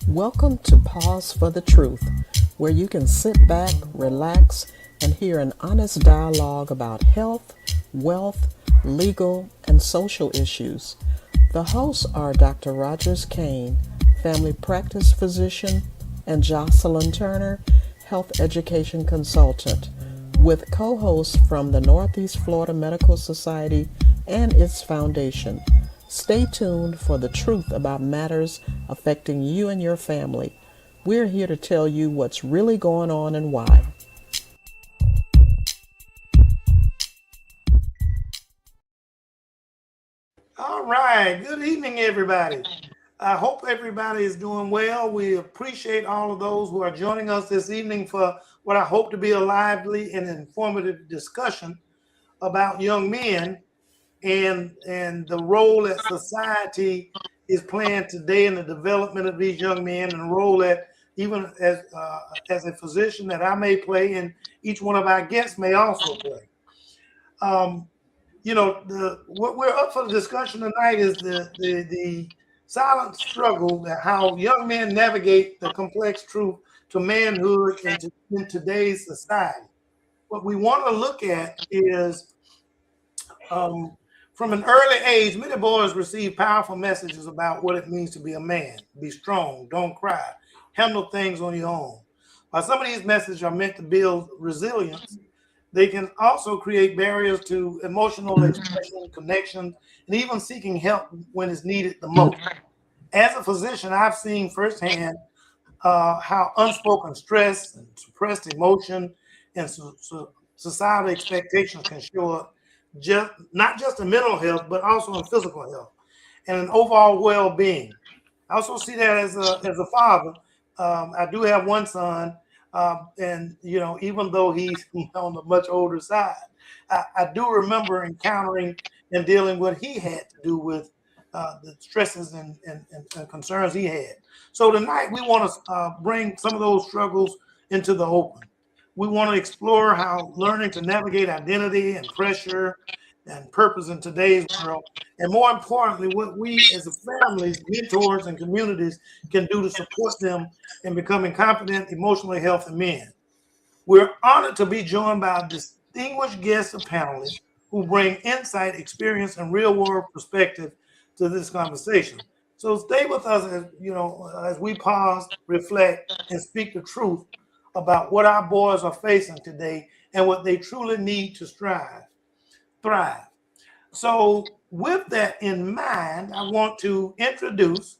Welcome to Pause for the Truth, where you can sit back, relax, and hear an honest dialogue about health, wealth, legal, and social issues. The hosts are Dr. Rogers Kane, family practice physician, and Jocelyn Turner, health education consultant, with co hosts from the Northeast Florida Medical Society and its foundation. Stay tuned for the truth about matters affecting you and your family. We're here to tell you what's really going on and why. All right. Good evening, everybody. I hope everybody is doing well. We appreciate all of those who are joining us this evening for what I hope to be a lively and informative discussion about young men and the role that society is playing today in the development of these young men, and the role that even as a physician that I may play, and each one of our guests may also play. Um, what we're up for the discussion tonight is the silent struggle that how young men navigate the complex truth to manhood in today's society. What we want to look at is um, from an early age, many boys receive powerful messages about what it means to be a man. Be strong, don't cry, handle things on your own. While some of these messages are meant to build resilience, they can also create barriers to emotional expression, connection, and even seeking help when it's needed the most. As a physician, I've seen firsthand how unspoken stress and suppressed emotion and societal expectations can show up just not just in mental health, but also in physical health and an overall well-being. I also see that as a father. I do have one son, and even though he's on the much older side, I do remember encountering and dealing with what he had to do with the stresses and concerns he had. So tonight we want to bring some of those struggles into the open. We want to explore how learning to navigate identity and pressure and purpose in today's world, and more importantly, what we as families, mentors, and communities can do to support them in becoming confident, emotionally healthy men. We're honored to be joined by distinguished guests and panelists who bring insight, experience, and real-world perspective to this conversation. So stay with us as we pause, reflect, and speak the truth about what our boys are facing today and what they truly need to thrive. So, with that in mind, I want to introduce,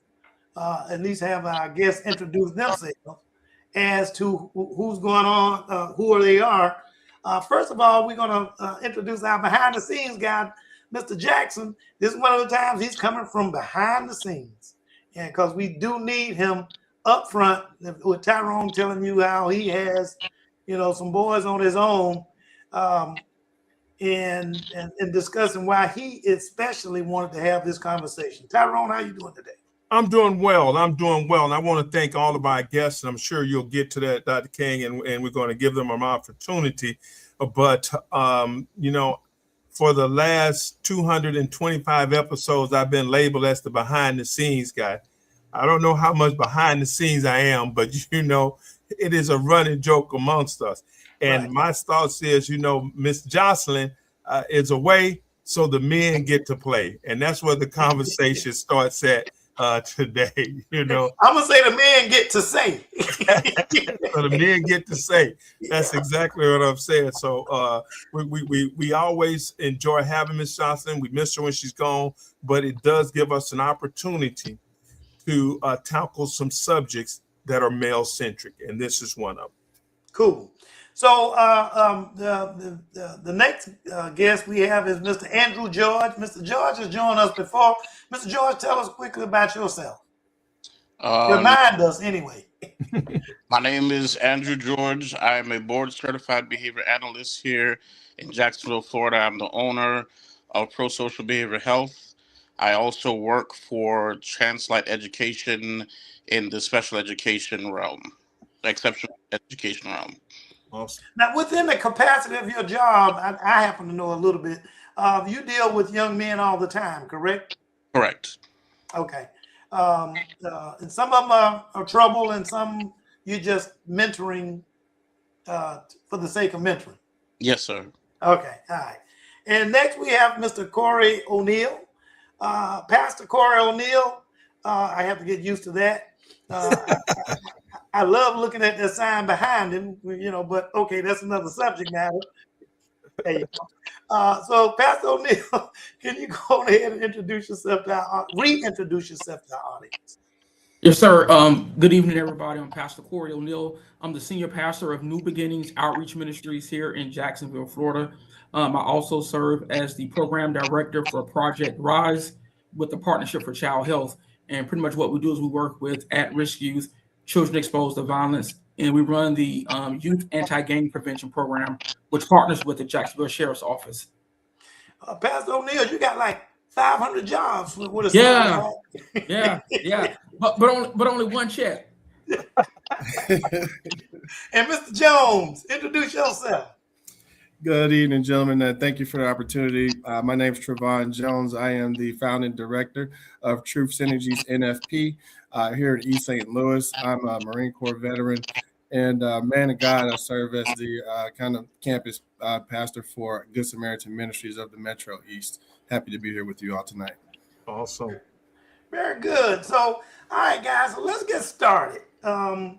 at least have our guests introduce themselves as to who's going on, who they are. First of all, we're going to introduce our behind the scenes guy, Mr. Jackson. This is one of the times he's coming from behind the scenes, and because we do need him up front, with Tyrone telling you how he has, some boys on his own. And discussing why he especially wanted to have this conversation. Tyrone, how you doing today? I'm doing well. I'm doing well. And I want to thank all of our guests. And I'm sure you'll get to that, Dr. King, and we're going to give them an opportunity. But, for the last 225 episodes, I've been labeled as the behind the scenes guy. I don't know how much behind the scenes I am, but, it is a running joke amongst us. And Right. my thoughts is, Miss Jocelyn is away, so the men get to play. And that's where the conversation starts at today. I'm gonna say the men get to say. So the men get to say. That's exactly what I'm saying. So we always enjoy having Miss Johnson. We miss her when she's gone, but it does give us an opportunity to tackle some subjects that are male centric, and this is one of them. Cool. So the next guest we have is Mr. Andrew George. Mr. George has joined us before. Mr. George, tell us quickly about yourself. Remind us anyway. My name is Andrew George. I am a board certified behavior analyst here in Jacksonville, Florida. I'm the owner of Pro Social Behavior Health. I also work for Translight Education in the special education realm, exceptional education realm. Awesome. Now, within the capacity of your job, I happen to know a little bit. You deal with young men all the time, correct? Correct. Okay. And some of them are trouble, and some you're just mentoring for the sake of mentoring. Yes, sir. Okay, all right. And next we have Mr. Corey O'Neill. Pastor Corey O'Neill, I have to get used to that. I love looking at the sign behind him, but okay, that's another subject matter. There you go. So, Pastor O'Neill, can you go ahead and reintroduce yourself to our audience? Yes, sir. Good evening, everybody. I'm Pastor Corey O'Neill. I'm the senior pastor of New Beginnings Outreach Ministries here in Jacksonville, Florida. I also serve as the program director for Project Rise with the Partnership for Child Health. And pretty much what we do is we work with at-risk youth, children exposed to violence, and we run the Youth Anti-Gang Prevention Program, which partners with the Jacksonville Sheriff's Office. Pastor O'Neill, you got like 500 jobs with a Yeah. But only one check. And Mr. Jones, introduce yourself. Good evening, gentlemen. Thank you for the opportunity. My name is Trevon Jones. I am the founding director of Truth Synergies NFP here at East St. Louis. I'm a Marine Corps veteran and man of God. I serve as the kind of campus pastor for Good Samaritan Ministries of the Metro East. Happy to be here with you all tonight. Awesome. Very good. So, all right, guys, so let's get started. I'm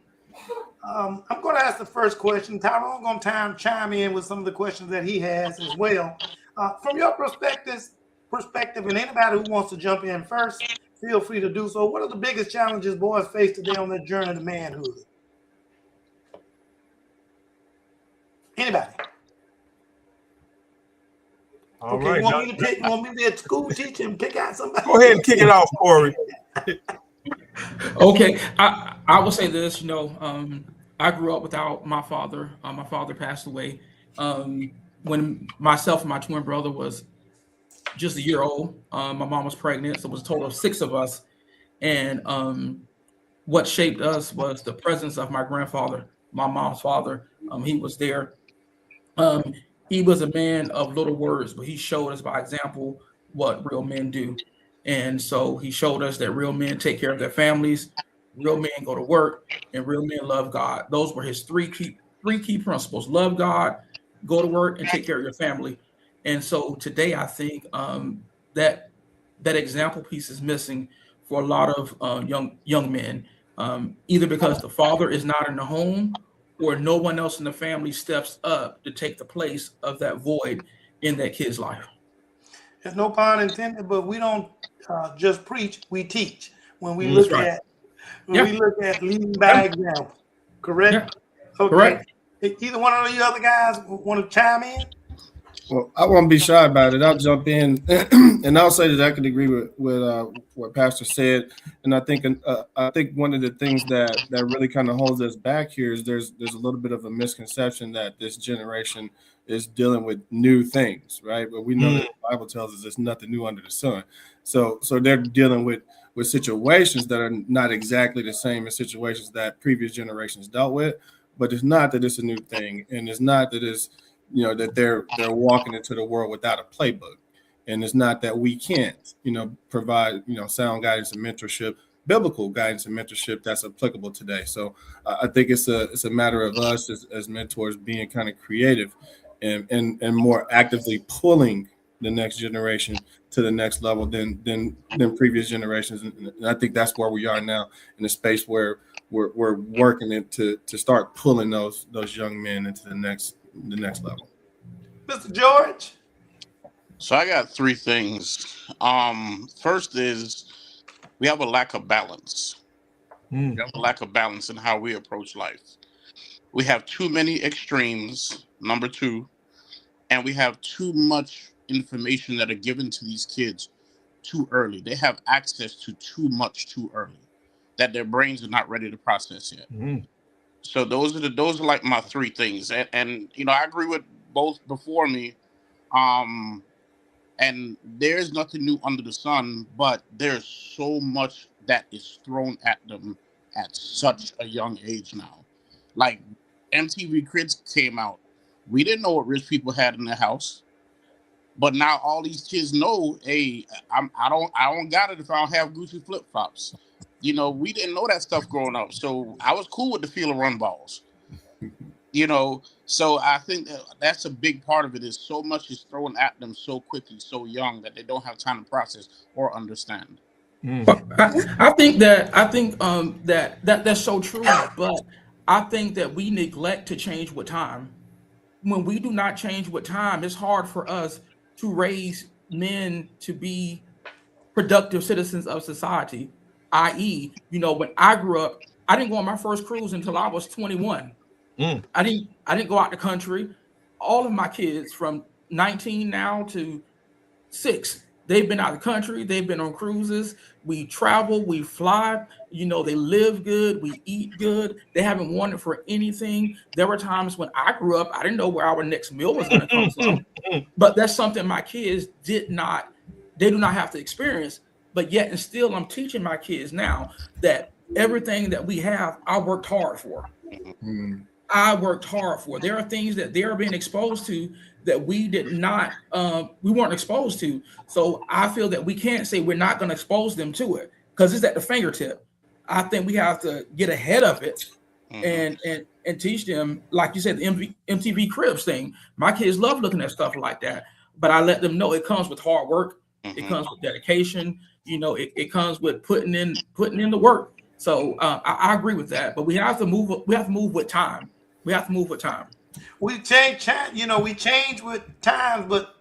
going to ask the first question. Tyrone's going to chime in with some of the questions that he has as well. From your perspective, and anybody who wants to jump in first, feel free to do so. What are the biggest challenges boys face today on their journey to manhood? Anybody? All okay, right. You want me to be a school teacher and pick out somebody? Go ahead and kick it off, Corey. Okay, I will say this. I grew up without my father. My father passed away when myself and my twin brother was just a year old. My mom was pregnant, so it was a total of 6 of us. And what shaped us was the presence of my grandfather, my mom's father. He was there. He was a man of little words, but he showed us by example what real men do. And so he showed us that real men take care of their families, real men go to work, and real men love God. Those were his three key principles: love God, go to work, and take care of your family. And so today, I think that example piece is missing for a lot of young men, either because the father is not in the home, or no one else in the family steps up to take the place of that void in that kid's life. There's no pun intended, but we don't just preach; we teach. When we look at leading by example, correct? Yeah. Okay. Correct. Either one of you other guys want to chime in? Well, I won't be shy about it. I'll jump in, and I'll say that I can agree with what Pastor said. And I think one of the things that really kind of holds us back here is there's a little bit of a misconception that this generation is dealing with new things, right? But we know that the Bible tells us there's nothing new under the sun. So they're dealing with situations that are not exactly the same as situations that previous generations dealt with. But it's not that it's a new thing, and it's not that it's that they're walking into the world without a playbook, and it's not that we can't provide sound guidance and mentorship, biblical guidance and mentorship that's applicable today. So I think it's a matter of us as mentors being kind of creative and more actively pulling the next generation to the next level than previous generations. And I think that's where we are now, in a space where we're working it to start pulling those young men into the next level. Mr. George? So I got 3 things. First is we have a lack of balance. We have a lack of balance in how we approach life. We have too many extremes, number 2, and we have too much information that are given to these kids too early. They have access to too much too early that their brains are not ready to process yet. So those are like my 3 things, and I agree with both before me. And there's nothing new under the sun, but there's so much that is thrown at them at such a young age now. Like MTV Cribs came out, we didn't know what rich people had in their house. But now all these kids know, hey, I don't got it if I don't have Gucci flip flops. You know, we didn't know that stuff growing up, so I was cool with the feel of run balls. You know, so I think that's a big part of it. Is so much is thrown at them so quickly, so young that they don't have time to process or understand. But I think that's so true. But I think that we neglect to change with time. When we do not change with time, it's hard for us to raise men to be productive citizens of society. I.e., when I grew up, I didn't go on my first cruise until I was 21. I didn't go out the country. All of my kids from 19 now to 6, they've been out of the country. They've been on cruises. We travel, we fly. They live good. We eat good. They haven't wanted for anything. There were times when I grew up, I didn't know where our next meal was going to come from. But that's something my kids they do not have to experience. But yet and still, I'm teaching my kids now that everything that we have, I worked hard for. I worked hard for. There are things that they're being exposed to that we weren't exposed to. So I feel that we can't say we're not going to expose them to it because it's at the fingertip. I think we have to get ahead of it and teach them, like you said, the MTV Cribs thing. My kids love looking at stuff like that, but I let them know it comes with hard work. It comes with dedication. It comes with putting in the work. So I agree with that, but we have to move with time. We have to move with time. We change, we change with times, but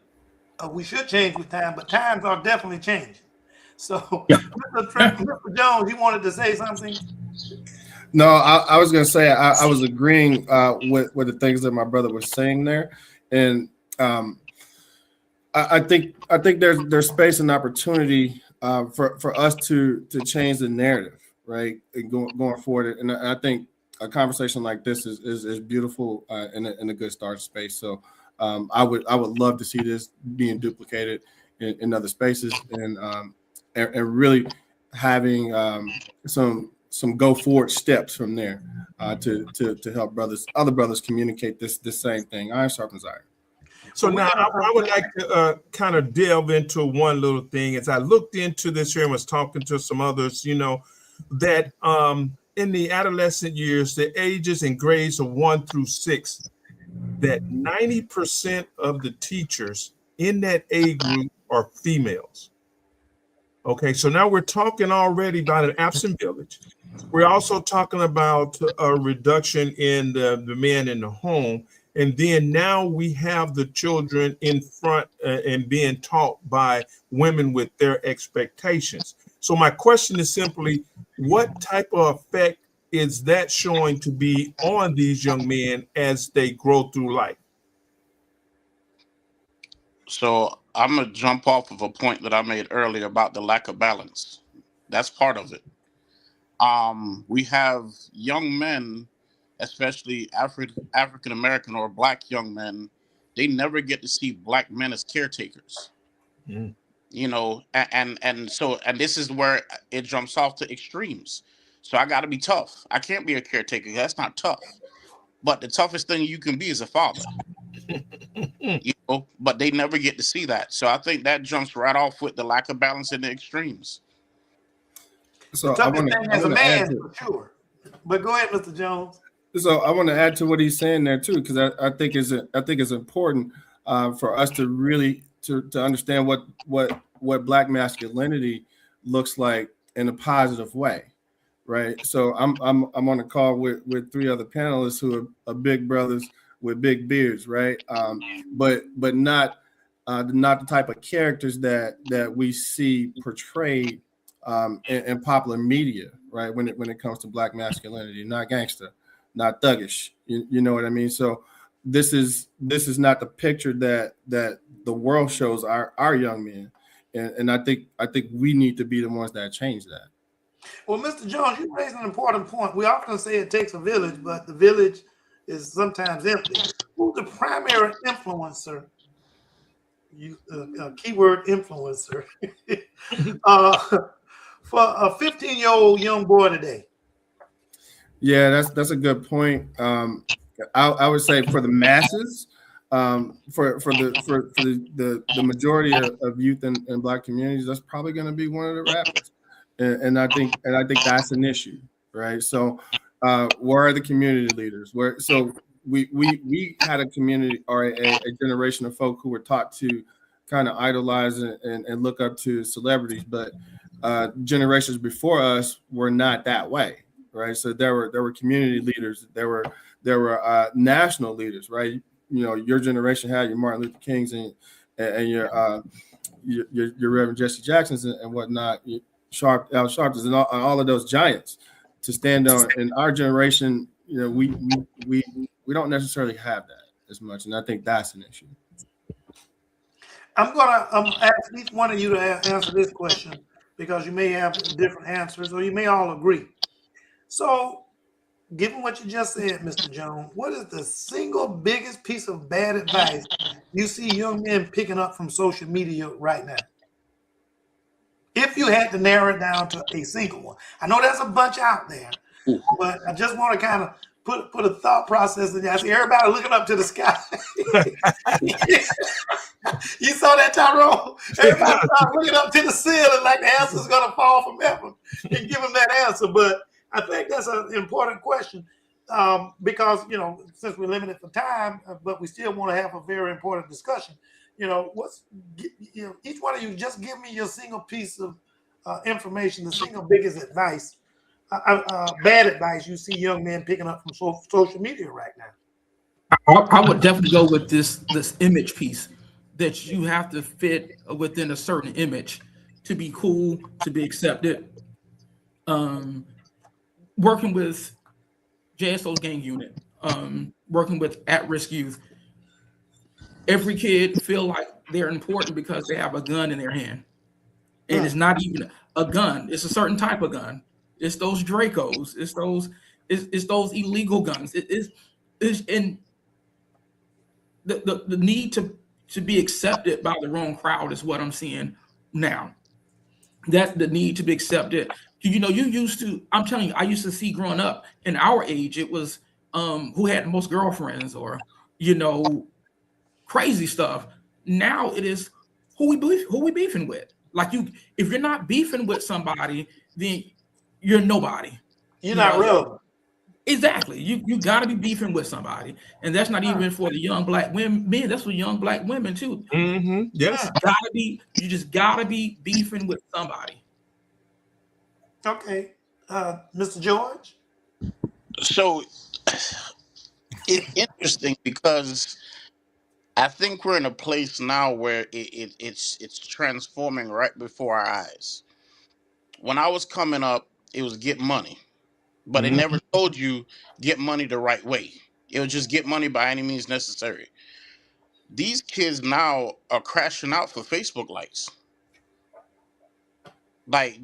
we should change with time, but times are definitely changing. So, yeah. Mr. Jones, you wanted to say something? No, I was going to say I was agreeing with the things that my brother was saying there, and I think there's space and opportunity for us to change the narrative, right, and going forward. And I think a conversation like this is beautiful and a good start space. So I would love to see this being duplicated in other spaces and really having some go forward steps from there to help other brothers communicate this same thing. Iron sharpens iron. So now I would like to kind of delve into one little thing. As I looked into this here and was talking to some others, that in the adolescent years, the ages and grades of 1 through 6, that 90% of the teachers in that age group are females. Okay, so now we're talking already about an absent village. We're also talking about a reduction in the men in the home. And then now we have the children in front and being taught by women with their expectations. So my question is simply, what type of effect is that showing to be on these young men as they grow through life? So I'm going to jump off of a point that I made earlier about the lack of balance. That's part of it. We have young men, especially African American or Black young men, they never get to see Black men as caretakers. And this is where it jumps off to extremes. So I got to be tough. I can't be a caretaker. That's not tough. But the toughest thing you can be is a father. But they never get to see that. So I think that jumps right off with the lack of balance in the extremes. So I want to as a man, for sure. But go ahead, Mr. Jones. So I want to add to what he's saying there too, because I think it's important for us to really to understand what Black masculinity looks like in a positive way, right? So I'm on a call with 3 other panelists who are big brothers with big beards, right? But not the type of characters that we see portrayed in popular media, right? When it comes to Black masculinity, not gangster, not thuggish, you know what I mean? So this is not the picture that the world shows our young men, and I think we need to be the ones that change that. Well, Mr. Jones, you raised an important point. We often say it takes a village, but the village is sometimes empty. Who's the primary influencer? Keyword influencer for a 15-year-old young boy today? Yeah, that's a good point. I would say for the masses, the majority of youth in Black communities, that's probably going to be one of the rappers, and I think that's an issue, right? So, where are the community leaders? We had a community or a generation of folk who were taught to kind of idolize and look up to celebrities, but generations before us were not that way, right? So there were community leaders, there were national leaders, right? You know, your generation had your Martin Luther Kings and your Reverend Jesse Jacksons and whatnot, Al Sharptons and all of those giants to stand on. In our generation, you know, we don't necessarily have that as much, and I think that's an issue. I'm gonna ask each one of you to answer this question because you may have different answers or you may all agree. So, given what you just said, Mr. Jones, what is the single biggest piece of bad advice you see young men picking up from social media right now? If you had to narrow it down to a single one. I know there's a bunch out there, but I just want to kind of put a thought process in there. I see everybody looking up to the sky. You saw that, Tyrone? Everybody started looking up to the ceiling like the answer's going to fall from heaven and give them that answer. But I think that's an important question because, you know, since we're limited for time, but we still want to have a very important discussion. You know, each one of you just give me your single piece of information, the single biggest advice, bad advice you see young men picking up from social media right now. I would definitely go with this image piece, that you have to fit within a certain image to be cool, to be accepted. Working with JSO's gang unit, working with at-risk youth, every kid feel like they're important because they have a gun in their hand. And it's not even a gun. It's a certain type of gun. It's those Dracos. It's those illegal guns. It's in the need to be accepted by the wrong crowd is what I'm seeing now. That the need to be accepted. You know, you used to, I'm telling you, I used to see growing up in our age, it was who had the most girlfriends or, you know, crazy stuff. Now it is who we beefing with. Like if you're not beefing with somebody, then you're nobody. You're not relevant. Exactly. You got to be beefing with somebody, and that's not even for the young Black women. That's for young Black women too. Mm-hmm. Yes. You just gotta be beefing with somebody. Okay, Mr. George. So it's interesting because I think we're in a place now where it's transforming right before our eyes. When I was coming up, it was get money, but it never told you get money the right way. It was just get money by any means necessary. These kids now are crashing out for Facebook likes. Like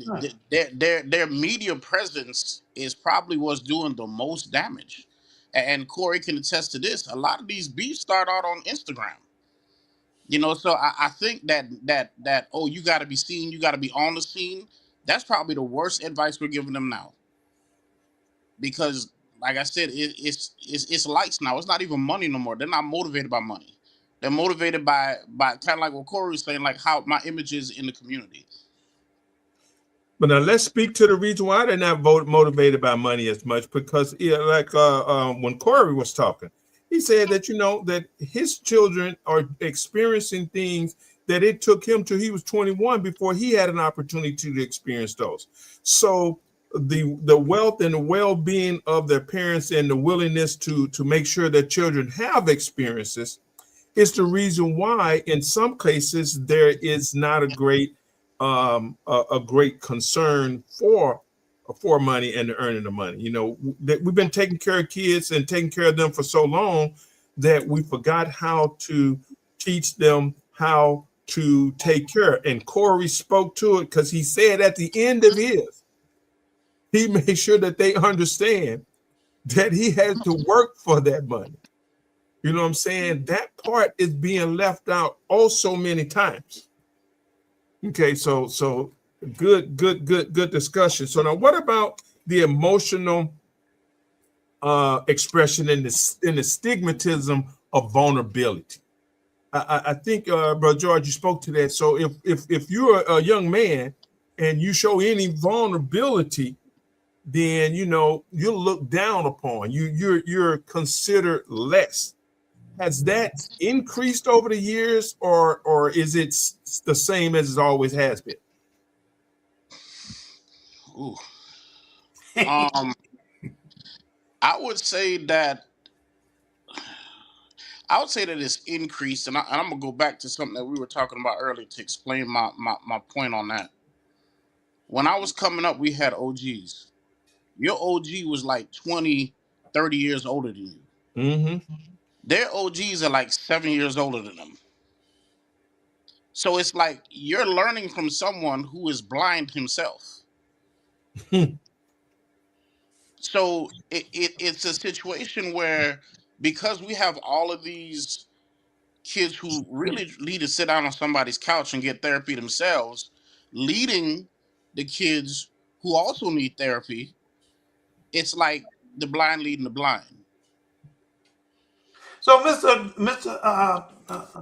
their media presence is probably what's doing the most damage. And Corey can attest to this. A lot of these beefs start out on Instagram. You know, so I think that oh, you got to be seen, you got to be on the scene. That's probably the worst advice we're giving them now, because, like I said, it's likes now. It's not even money no more. They're not motivated by money. They're motivated by kind of like what Corey was saying, like how my image is in the community. But now let's speak to the reason why they're not motivated by money as much, because like when Corey was talking, he said that, you know, that his children are experiencing things that it took him till he was 21 before he had an opportunity to experience those. So the wealth and the well-being of their parents and the willingness to make sure that children have experiences is the reason why in some cases there is not a great concern for money and the earning of money. You know, that we've been taking care of kids and taking care of them for so long that we forgot how to teach them how to take care. And Corey spoke to it because he said at the end of he made sure that they understand that he has to work for that money. You know what I'm saying? That part is being left out oh so many times. Okay, so good discussion. So now, what about the emotional expression and the stigmatism of vulnerability. I think, Brother George, you spoke to that. So if you're a young man and you show any vulnerability, then you'll look down upon. You're considered less. Has that increased over the years, or is it the same as it always has been? Ooh. I would say that it's increased, and I'm gonna go back to something that we were talking about earlier to explain my point on that. When I was coming up, we had OGs. Your OG was like 20, 30 years older than you. Mm-hmm. Their OGs are like 7 years older than them. So it's like you're learning from someone who is blind himself. So it's a situation where, because we have all of these kids who really need to sit down on somebody's couch and get therapy themselves, leading the kids who also need therapy, it's like the blind leading the blind. So, Mr.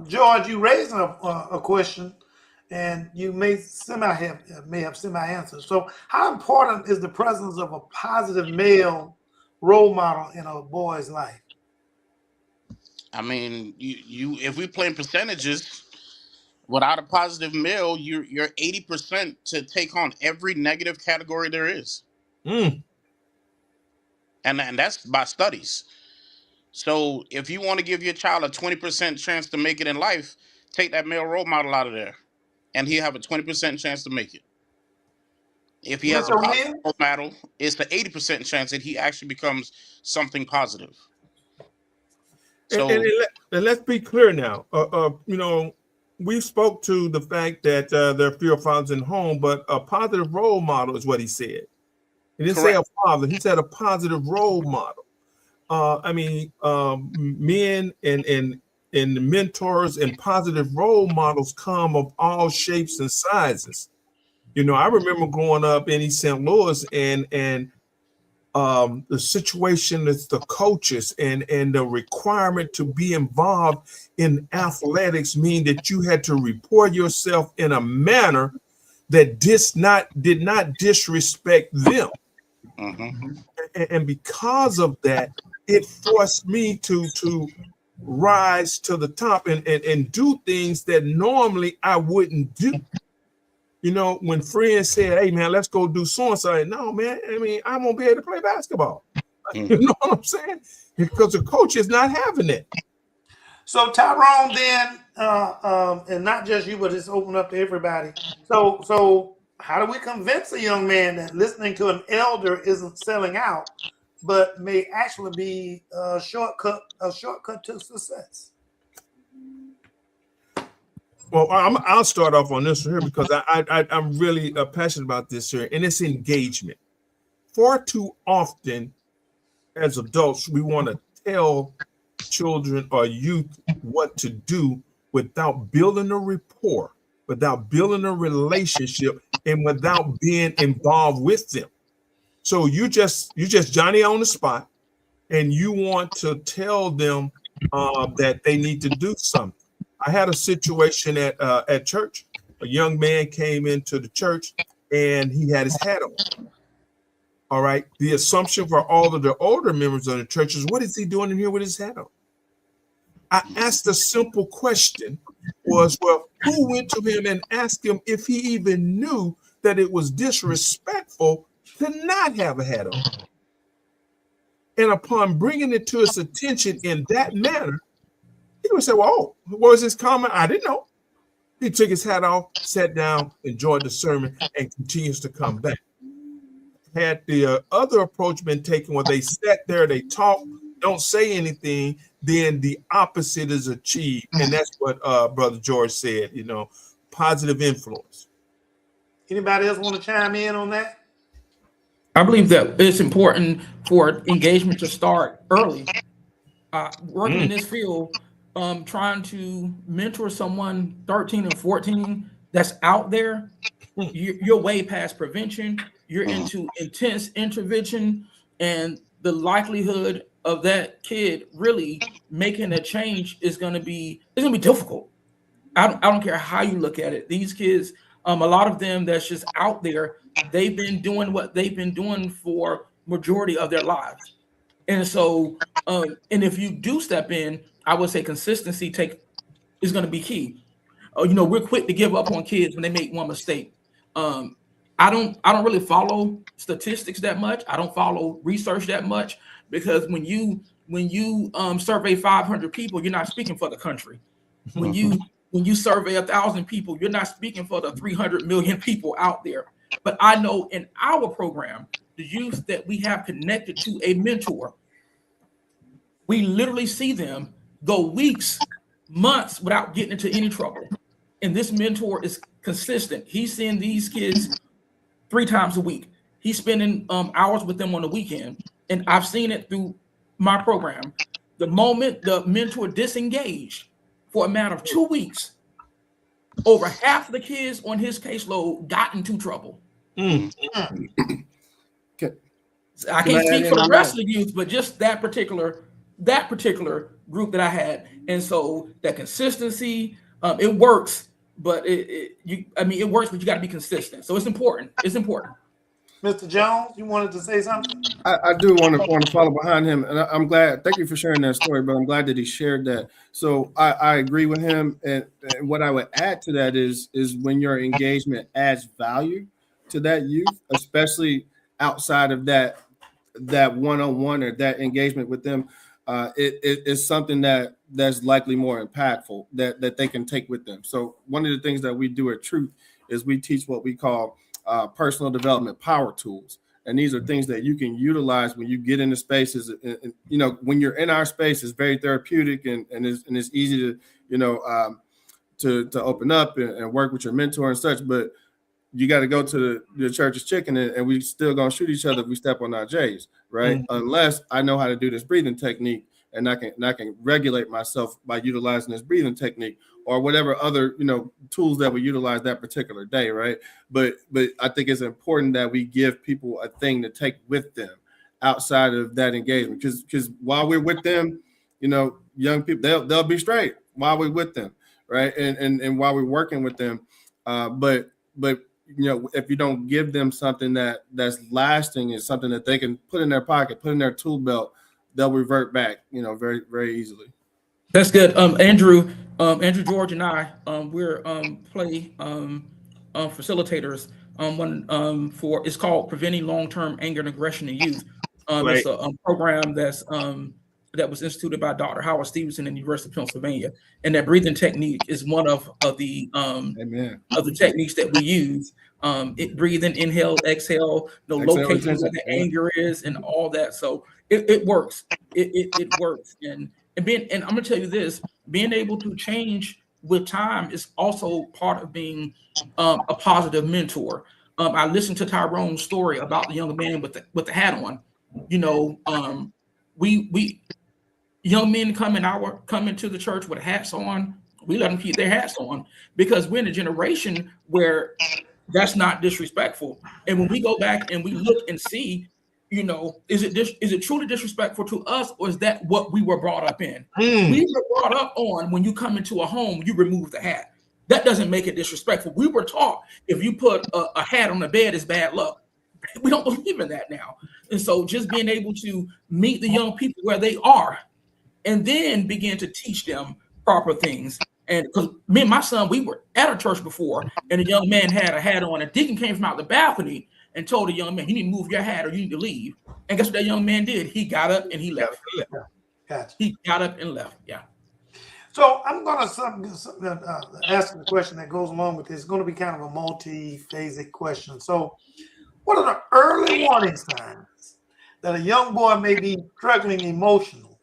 George, you raised a question, and you may have semi answers. So, how important is the presence of a positive male role model in a boy's life? I mean, you if we play in percentages, without a positive male, you're 80% to take on every negative category there is. Mm. And that's by studies. So if you want to give your child a 20% chance to make it in life, take that male role model out of there, and he'll have a 20% chance to make it. If he has a Mr. positive O'Neill? role model, it's the 80% chance that he actually becomes something positive. So And let's be clear now. We spoke to the fact that there are fewer fathers in home, but a positive role model is what he said. He didn't say a father. He said a positive role model. Men and mentors and positive role models come of all shapes and sizes. I remember growing up in East St. Louis, and the situation is the coaches and the requirement to be involved in athletics mean that you had to report yourself in a manner that did not disrespect them. mm-hmm. And because of that, it forced me to rise to the top and do things that normally I wouldn't do. When friends said, "Hey man, let's go do so and so," no man, I won't be able to play basketball. Mm-hmm. You know what I'm saying? Because the coach is not having it. So Tyrone, then, and not just you, but it's open up to everybody. So how do we convince a young man that listening to an elder isn't selling out, but may actually be a shortcut to success? Well, I'll start off on this here because I'm really passionate about this here, and it's engagement. Far too often, as adults, we want to tell children or youth what to do without building a rapport, without building a relationship, and without being involved with them. So you just Johnny on the spot, and you want to tell them that they need to do something. I had a situation at church. A young man came into the church and he had his hat on. All right. The assumption for all of the older members of the church is, what is he doing in here with his hat on? I asked a simple question was, well, who went to him and asked him if he even knew that it was disrespectful to not have a hat on? And upon bringing it to his attention in that manner, he would say, well, oh, what was his comment? I didn't know. He took his hat off, sat down, enjoyed the sermon, and continues to come back. Had the other approach been taken where they sat there, they talk, don't say anything, then the opposite is achieved. And that's what Brother George said, positive influence. Anybody else want to chime in on that? I believe that it's important for engagement to start early. Working in this field, trying to mentor someone 13 or 14 that's out there, you're way past prevention. You're into intense intervention, and the likelihood of that kid really making a change is going to be difficult. I don't care how you look at it. These kids, a lot of them that's just out there, they've been doing what they've been doing for majority of their lives. And so, and if you do step in, I would say consistency is going to be key. We're quick to give up on kids when they make one mistake. I don't really follow statistics that much. I don't follow research that much, because when you survey 500 people, you're not speaking for the country. When you survey 1,000 people, you're not speaking for the 300 million people out there. But I know in our program, the youth that we have connected to a mentor, we literally see them go weeks, months without getting into any trouble. And this mentor is consistent. He's seeing these kids 3 times a week. He's spending hours with them on the weekend. And I've seen it through my program. The moment the mentor disengaged for a matter of 2 weeks, over half of the kids on his caseload got into trouble. Okay. I can't speak for the rest of the youth, but just that particular group that I had. And so that consistency, it works, but it works, but you got to be consistent. So it's important. It's important. Mr. Jones, you wanted to say something? I do want to follow behind him, and I'm glad. Thank you for sharing that story, but I'm glad that he shared that. So I agree with him, and what I would add to that is when your engagement adds value to that youth, especially outside of that one-on-one or that engagement with them, it is something that's likely more impactful that they can take with them. So one of the things that we do at Truth is we teach what we call personal development power tools. And these are things that you can utilize when you get into spaces. And when you're in our space, it's very therapeutic and it's easy to, to open up and work with your mentor and such. But you got to go to the church's chicken and we still going to shoot each other if we step on our J's, right? Mm-hmm. Unless I know how to do this breathing technique and I can regulate myself by utilizing this breathing technique or whatever other, tools that we utilize that particular day, right? But I think it's important that we give people a thing to take with them outside of that engagement, because while we're with them, young people, they'll be straight while we're with them, right? And while we're working with them, but if you don't give them something that's lasting and something that they can put in their pocket, put in their tool belt, they'll revert back, very, very easily. That's good. Andrew George and I, we're play facilitators for, it's called Preventing Long-Term Anger and Aggression in Youth. Right. It's a program that was instituted by Dr. Howard Stevenson in the University of Pennsylvania, and that breathing technique is one of the techniques that we use. Breathing, inhale, exhale, location where the anger is, and all that. So it works. It works. And I'm gonna tell you this: being able to change with time is also part of being a positive mentor. I listened to Tyrone's story about the young man with the hat on. We young men come into the church with hats on. We let them keep their hats on because we're in a generation where that's not disrespectful. And when we go back and we look and see, is it truly disrespectful to us, or is that what we were brought up in? We were brought up on, when you come into a home, you remove the hat. That doesn't make it disrespectful. We were taught if you put a hat on the bed is bad luck. We don't believe in that now. And so just being able to meet the young people where they are and then begin to teach them proper things. And because me and my son, we were at a church before, and a young man had a hat on. A deacon came from out the balcony and told the young man, "You need to move your hat, or you need to leave." And guess what that young man did? He got up and he left. Gotcha. He got up and left. Yeah. So I'm going to ask a question that goes along with this. It's going to be kind of a multi-phasic question. So, what are the early warning signs that a young boy may be struggling emotionally,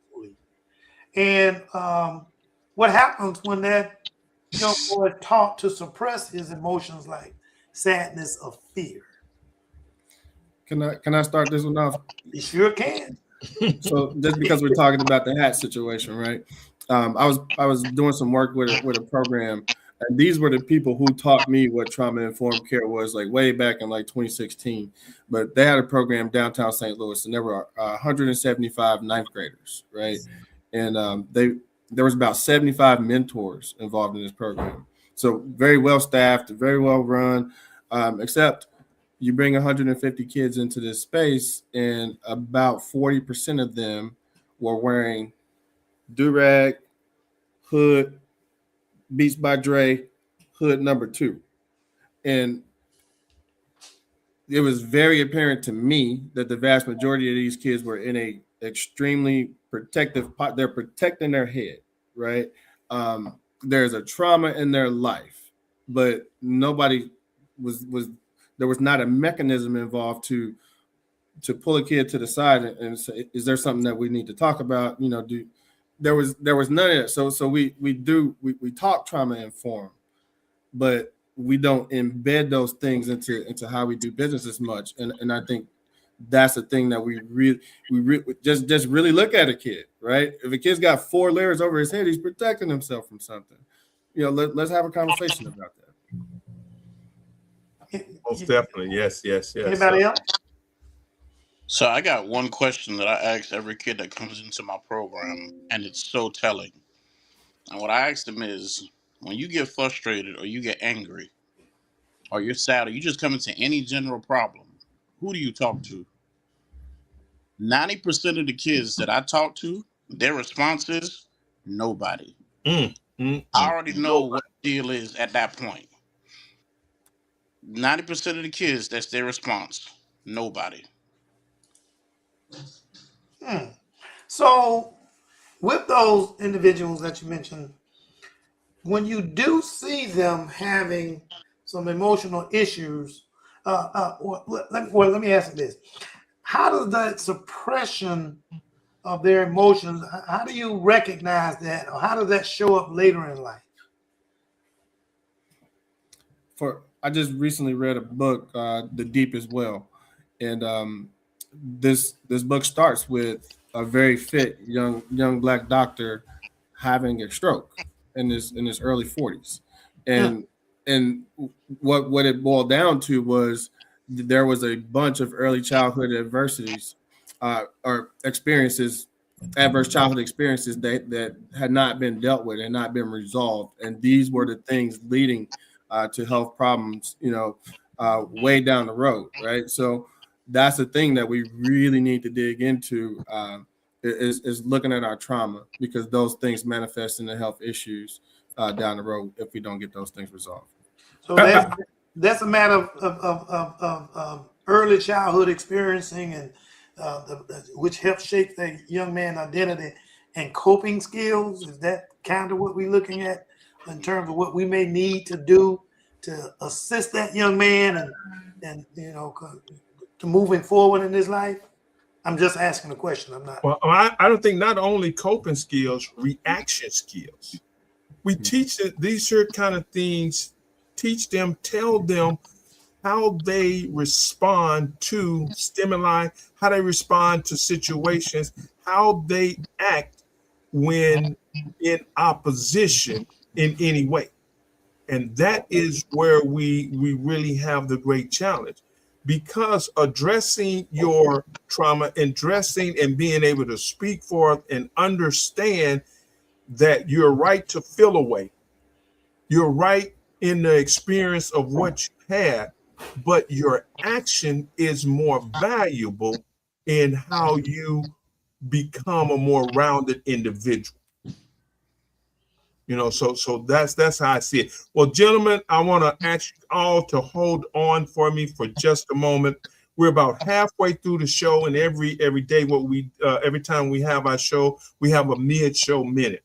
and what happens when that young boy is taught to suppress his emotions like sadness or fear? Can I start this one off? You sure can. So just because we're talking about the hat situation, right? I was doing some work with a program, and these were the people who taught me what trauma-informed care was, like way back in like 2016. But they had a program downtown St. Louis, and there were 175 ninth graders, right? and there was about 75 mentors involved in this program. So very well staffed, very well run, except you bring 150 kids into this space, and about 40% of them were wearing do-rag, hood, Beats by Dre, hood number 2. And it was very apparent to me that the vast majority of these kids were in a extremely protective pot. They're protecting their head, right? There's a trauma in their life, but nobody was there was not a mechanism involved to pull a kid to the side and say, is there something that we need to talk about? There was none of that. So we talk trauma informed, but we don't embed those things into how we do business as much. And I think that's the thing that we just really look at a kid, right? If a kid's got 4 layers over his head, he's protecting himself from something. Let's have a conversation about that. Most definitely. Yes. Anybody else? So I got one question that I ask every kid that comes into my program, and it's so telling. And what I ask them is, when you get frustrated or you get angry or you're sad or you just come into any general problem, who do you talk to? 90% of the kids that I talk to, their response is nobody. I already know what the deal is at that point. 90% of the kids, that's their response. Nobody. So with those individuals that you mentioned, when you do see them having some emotional issues, let me ask you this. How does that suppression of their emotions, how do you recognize that, or how does that show up later in life? I just recently read a book, The Deepest Well, and this book starts with a very fit young Black doctor having a stroke in his early 40s, and what it boiled down to was there was a bunch of early childhood adversities or experiences, adverse childhood experiences that had not been dealt with and not been resolved, and these were the things leading to health problems, way down the road, right? So that's the thing that we really need to dig into, is looking at our trauma, because those things manifest into health issues down the road if we don't get those things resolved. So that's a matter of early childhood experiencing, and which helps shape the young man's identity and coping skills. Is that kind of what we're looking at in terms of what we may need to do to assist that young man and to moving forward in his life? I'm just asking a question. I'm not. Well, I don't think not only coping skills, reaction skills. We teach these certain kind of things, tell them how they respond to stimuli, how they respond to situations, how they act when in opposition in any way. And that is where we really have the great challenge, because addressing your trauma, addressing and being able to speak forth and understand that you're right to feel away. You're right in the experience of what you had, but your action is more valuable in how you become a more rounded individual. So that's how I see it. Well, gentlemen, I want to ask you all to hold on for me for just a moment. We're about halfway through the show, and every day, every time we have our show, we have a mid-show minute.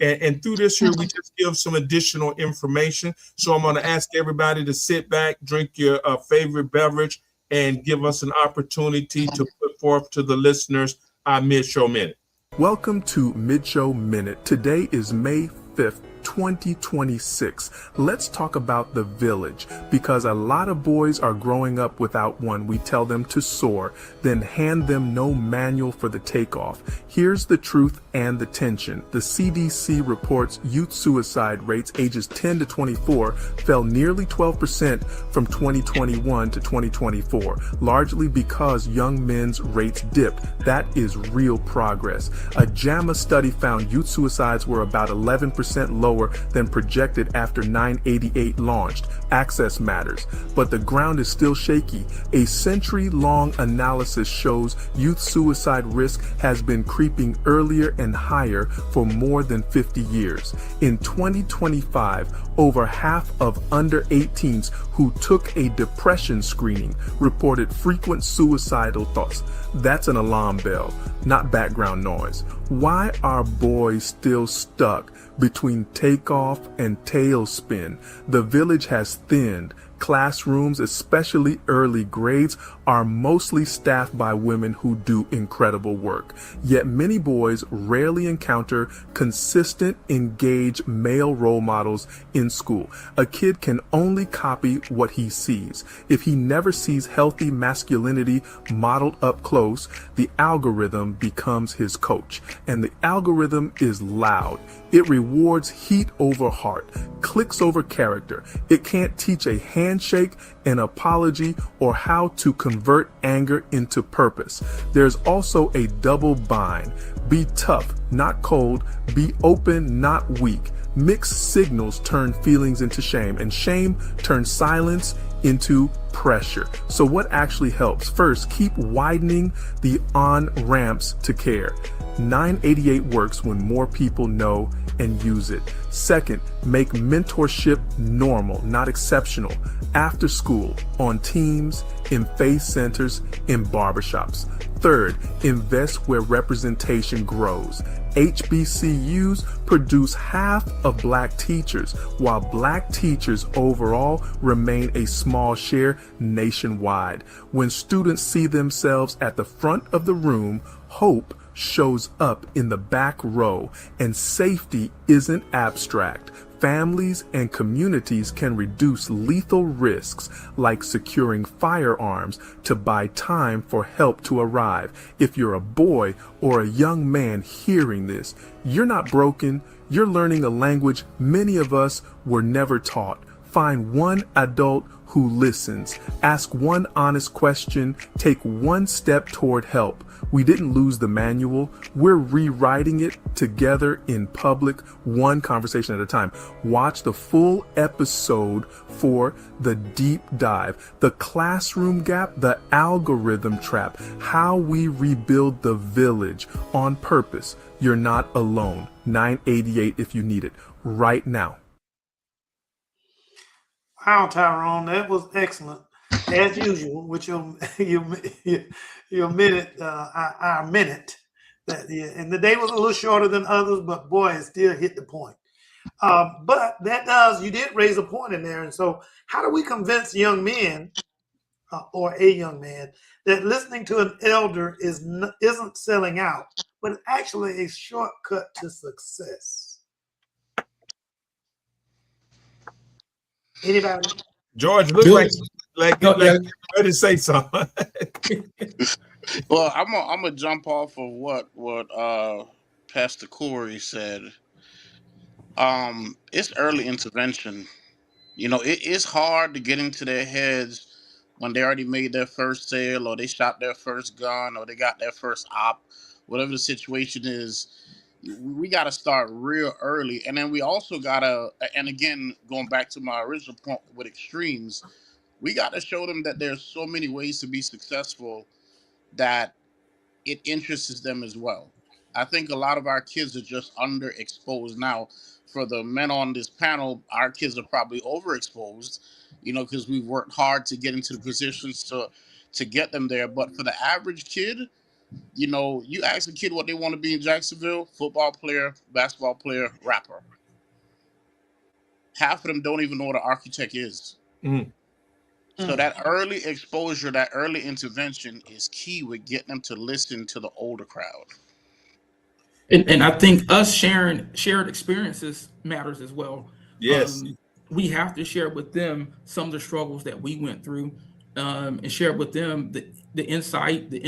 And through this here, we just give some additional information. So I'm going to ask everybody to sit back, drink your favorite beverage, and give us an opportunity to put forth to the listeners our mid-show minute. Welcome to Mid-Show Minute. Today is May 5th, 2026, let's talk about the village, because a lot of boys are growing up without one. We tell them to soar, then hand them no manual for the takeoff. Here's the truth and the tension. The CDC reports youth suicide rates ages 10 to 24 fell nearly 12% from 2021 to 2024, largely because young men's rates dipped. That is real progress. A JAMA study found youth suicides were about 11% lower than projected after 988 launched. Access matters, but the ground is still shaky. A century-long analysis shows youth suicide risk has been creeping earlier and higher for more than 50 years. In 2025, over half of under 18s who took a depression screening reported frequent suicidal thoughts. That's an alarm bell, not background noise. Why are boys still stuck between takeoff and tailspin? The village has thinned. Classrooms, especially early grades, are mostly staffed by women who do incredible work. Yet many boys rarely encounter consistent, engaged male role models in school. A kid can only copy what he sees. If he never sees healthy masculinity modeled up close, the algorithm becomes his coach. And the algorithm is loud. It rewards heat over heart, clicks over character. It can't teach a handshake, an apology, or how to convert anger into purpose. There's also a double bind. Be tough, not cold. Be open, not weak. Mixed signals turn feelings into shame, and shame turns silence into pressure. So what actually helps? First, keep widening the on-ramps to care. 988 works when more people know and use it. Second, make mentorship normal, not exceptional. After school, on teams, in faith centers, in barbershops. Third, invest where representation grows. HBCUs produce half of black teachers, while black teachers overall remain a small share nationwide. When students see themselves at the front of the room, hope shows up in the back row, and safety isn't abstract. Families and communities can reduce lethal risks like securing firearms to buy time for help to arrive. If you're a boy or a young man hearing this, you're not broken. You're learning a language many of us were never taught. Find one adult who listens. Ask one honest question. Take one step toward help. We didn't lose the manual. We're rewriting it together in public, one conversation at a time. Watch the full episode for the deep dive, the classroom gap, the algorithm trap, how we rebuild the village on purpose. You're not alone. 988 if you need it right now. Wow, Tyrone, that was excellent as usual with your minute, our minute. And the day was a little shorter than others, but boy, it still hit the point. But you did raise a point in there. And so, how do we convince young men or a young man that listening to an elder isn't selling out, but actually a shortcut to success? Anybody? George, look like ready to say something. Well, I'm gonna jump off of what Pastor Corey said. It's early intervention. You know, it is hard to get into their heads when they already made their first sale, or they shot their first gun, or they got their first op, whatever the situation is. We got to start real early, and then we also gotta. And again, going back to my original point with extremes, we got to show them that there's so many ways to be successful that it interests them as well. I think a lot of our kids are just underexposed now. For the men on this panel, our kids are probably overexposed, you know, because we've worked hard to get into the positions to get them there. But for the average kid, you know, you ask a kid what they want to be in Jacksonville: football player, basketball player, rapper. Half of them don't even know what an architect is. Mm. So that early exposure, that early intervention is key with getting them to listen to the older crowd. And I think us sharing shared experiences matters as well. Yes. Um, we have to share with them some of the struggles that we went through, and share with them the insight, the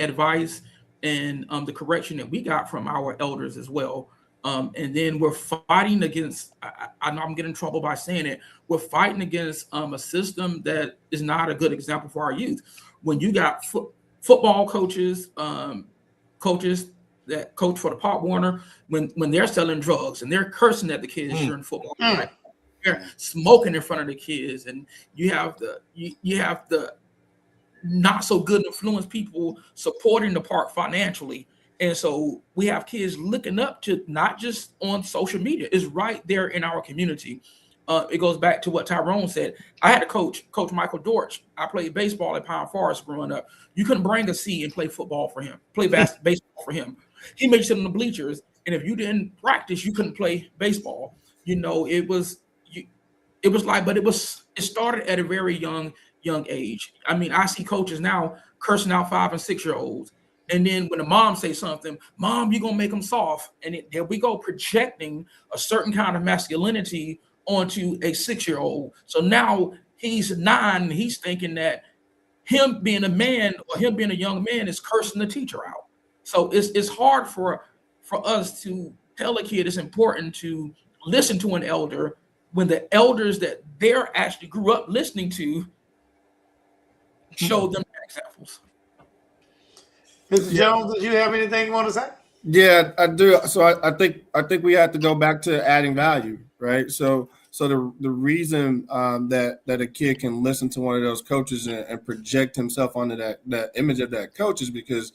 advice, and the correction that we got from our elders as well. And then we're fighting against. I know I'm getting in trouble by saying it. We're fighting against a system that is not a good example for our youth. When you got football coaches, coaches that coach for the Pop Warner, when they're selling drugs and they're cursing at the kids during football, right? They're smoking in front of the kids, and you have the not so good influence people supporting the park financially. And so we have kids looking up to not just on social media, it's right there in our community. It goes back to what Tyrone said. I had a coach, Coach Michael Dortch. I played baseball at Pine Forest growing up. You couldn't bring a C and play football for him, baseball for him. He made you sit in the bleachers, and if you didn't practice, you couldn't play baseball. You know, it was like, but it started at a very young age. I mean, I see coaches now cursing out 5 and 6 year olds, and then when the mom say something, mom, you're gonna make them soft, and there we go, projecting a certain kind of masculinity onto a 6 year old. So now he's 9, and he's thinking that him being a man or him being a young man is cursing the teacher out. So it's hard for us to tell a kid it's important to listen to an elder when the elders that they're actually grew up listening to show them examples. Mr. Jones, did you have anything you want to say? Yeah, I do. So I think we have to go back to adding value, right? So the reason that a kid can listen to one of those coaches and project himself onto that image of that coach is because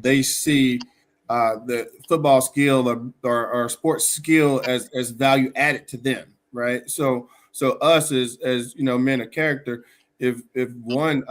they see the football skill or sports skill as value added to them, right? So us as men of character, if one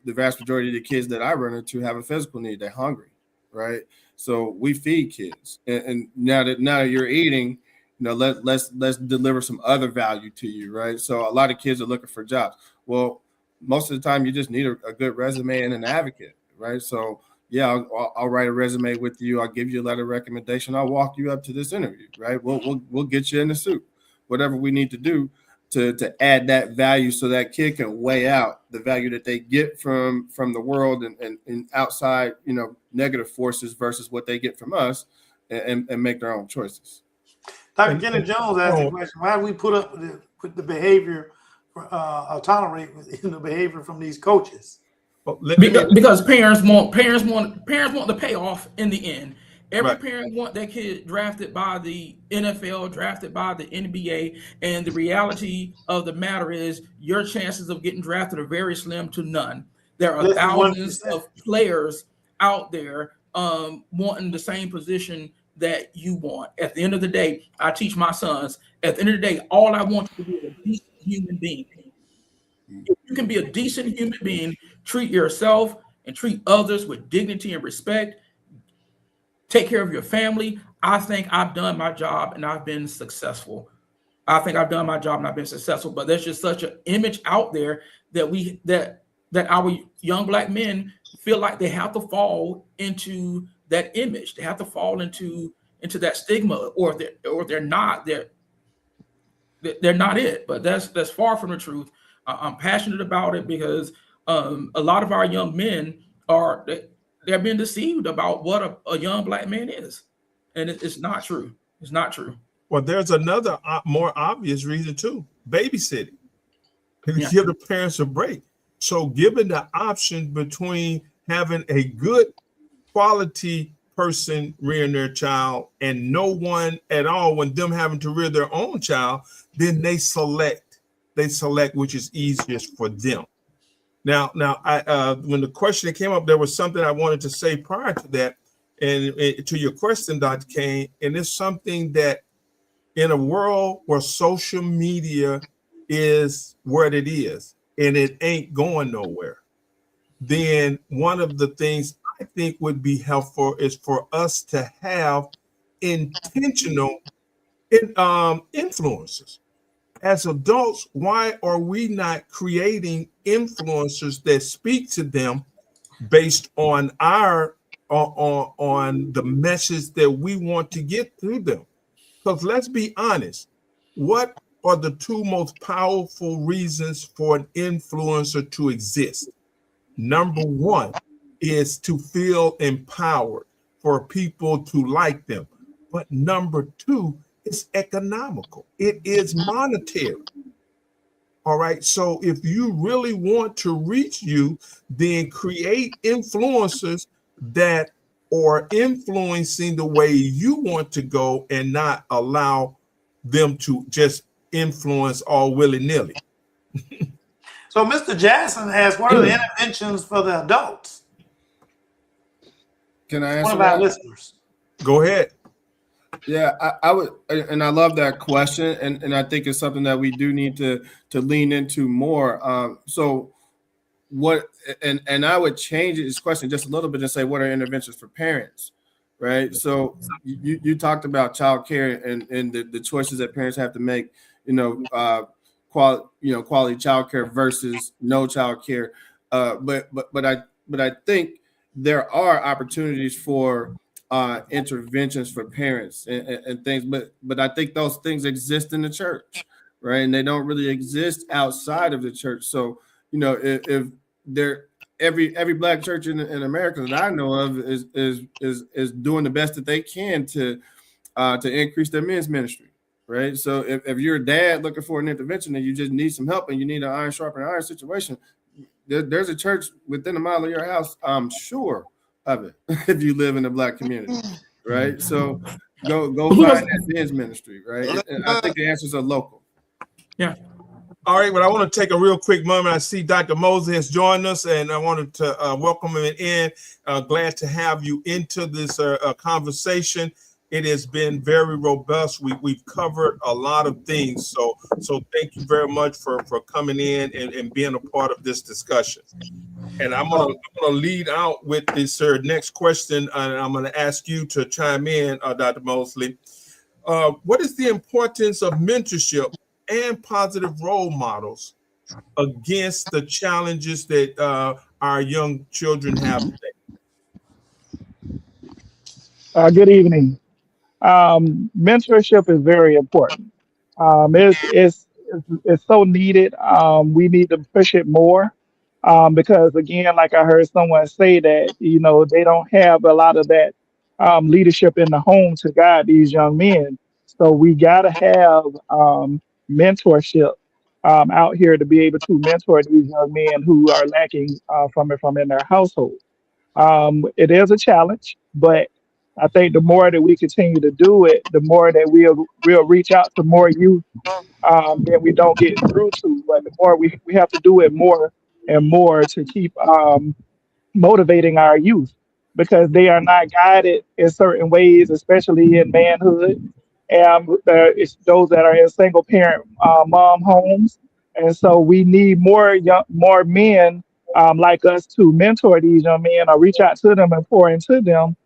the vast majority of the kids that I run into have a physical need, they're hungry, right? So we feed kids, and now that you're eating, let's deliver some other value to you, right? So a lot of kids are looking for jobs. Well, most of the time you just need a good resume and an advocate, right? So yeah, I'll write a resume with you. I'll give you a letter of recommendation. I'll walk you up to this interview, right? We'll get you in the suit, whatever we need to do to add that value so that kid can weigh out the value that they get from the world and outside, negative forces versus what they get from us and make their own choices. Dr. Kenneth Jones asked the question, why do we put up with the behavior or tolerate the behavior from these coaches? Because parents want the payoff in the end. Every parent want their kid drafted by the NFL, drafted by the NBA, and the reality of the matter is your chances of getting drafted are very slim to none. There are thousands of players out there wanting the same position that you want. At the end of the day, I teach my sons, at the end of the day, all I want you to be is a decent human being. If you can be a decent human being, treat yourself and treat others with dignity and respect, take care of your family, I think I've done my job and I've been successful. But there's just such an image out there that our young Black men feel like they have to fall into that image. They have to fall into that stigma, or they're not. They're not it. But that's far from the truth. I'm passionate about it because a lot of our young men they're being deceived about what a young Black man is, and it's not true. It's not true. Well, there's another more obvious reason too: babysitting. Give the parents a break. So, given the option between having a good quality person rearing their child and no one at all, when them having to rear their own child, then they select which is easiest for them. Now, I when the question came up, there was something I wanted to say prior to that, and to your question, Dr. Kane, and it's something that in a world where social media is what it is, and it ain't going nowhere, then one of the things I think would be helpful is for us to have intentional influencers. As adults, why are we not creating influencers that speak to them based on our on the message that we want to get through them. Because let's be honest, what are the two most powerful reasons for an influencer to exist? Number one is to feel empowered, for people to like them. But number two is economical. It is monetary. All right. So if you really want to reach you, then create influencers that are influencing the way you want to go and not allow them to just influence all willy-nilly. So Mr. Jackson asked, what are the interventions for the adults? Can I One answer of our that? listeners. Go ahead. Yeah, I would, and I love that question, and I think it's something that we do need to lean into more. So what, and I would change this question just a little bit and say, what are interventions for parents, right? So you talked about childcare and the choices that parents have to make, quality childcare versus no childcare. But I think there are opportunities for interventions for parents and things, but I think those things exist in the church, right? And they don't really exist outside of the church. So if there every black church in America that I know of is doing the best that they can to increase their men's ministry, right? So if you're a dad looking for an intervention and you just need some help and you need an iron sharpening iron situation, there's a church within a mile of your house, I'm sure of it, if you live in a black community, right? So go find that men's ministry, right? And I think the answers are local. Yeah. All right, but I want to take a real quick moment. I see Dr. Moses has joined us, and I wanted to welcome him in. Glad to have you into this conversation. It has been very robust. We've covered a lot of things. So thank you very much for coming in and being a part of this discussion. And I'm gonna lead out with this next question, and I'm gonna ask you to chime in, Dr. Mosley. What is the importance of mentorship and positive role models against the challenges that our young children have today? Good evening. Mentorship is very important. It's so needed. We need to push it more because, again, like I heard someone say that they don't have a lot of that leadership in the home to guide these young men. So we got to have mentorship out here to be able to mentor these young men who are lacking from in their household. It is a challenge, but I think the more that we continue to do it, the more that we'll reach out to more youth that we don't get through to. But the more we have to do it more and more to keep motivating our youth because they are not guided in certain ways, especially in manhood. And it's those that are in single parent mom homes. And so we need more men like us to mentor these young men or reach out to them and pour into them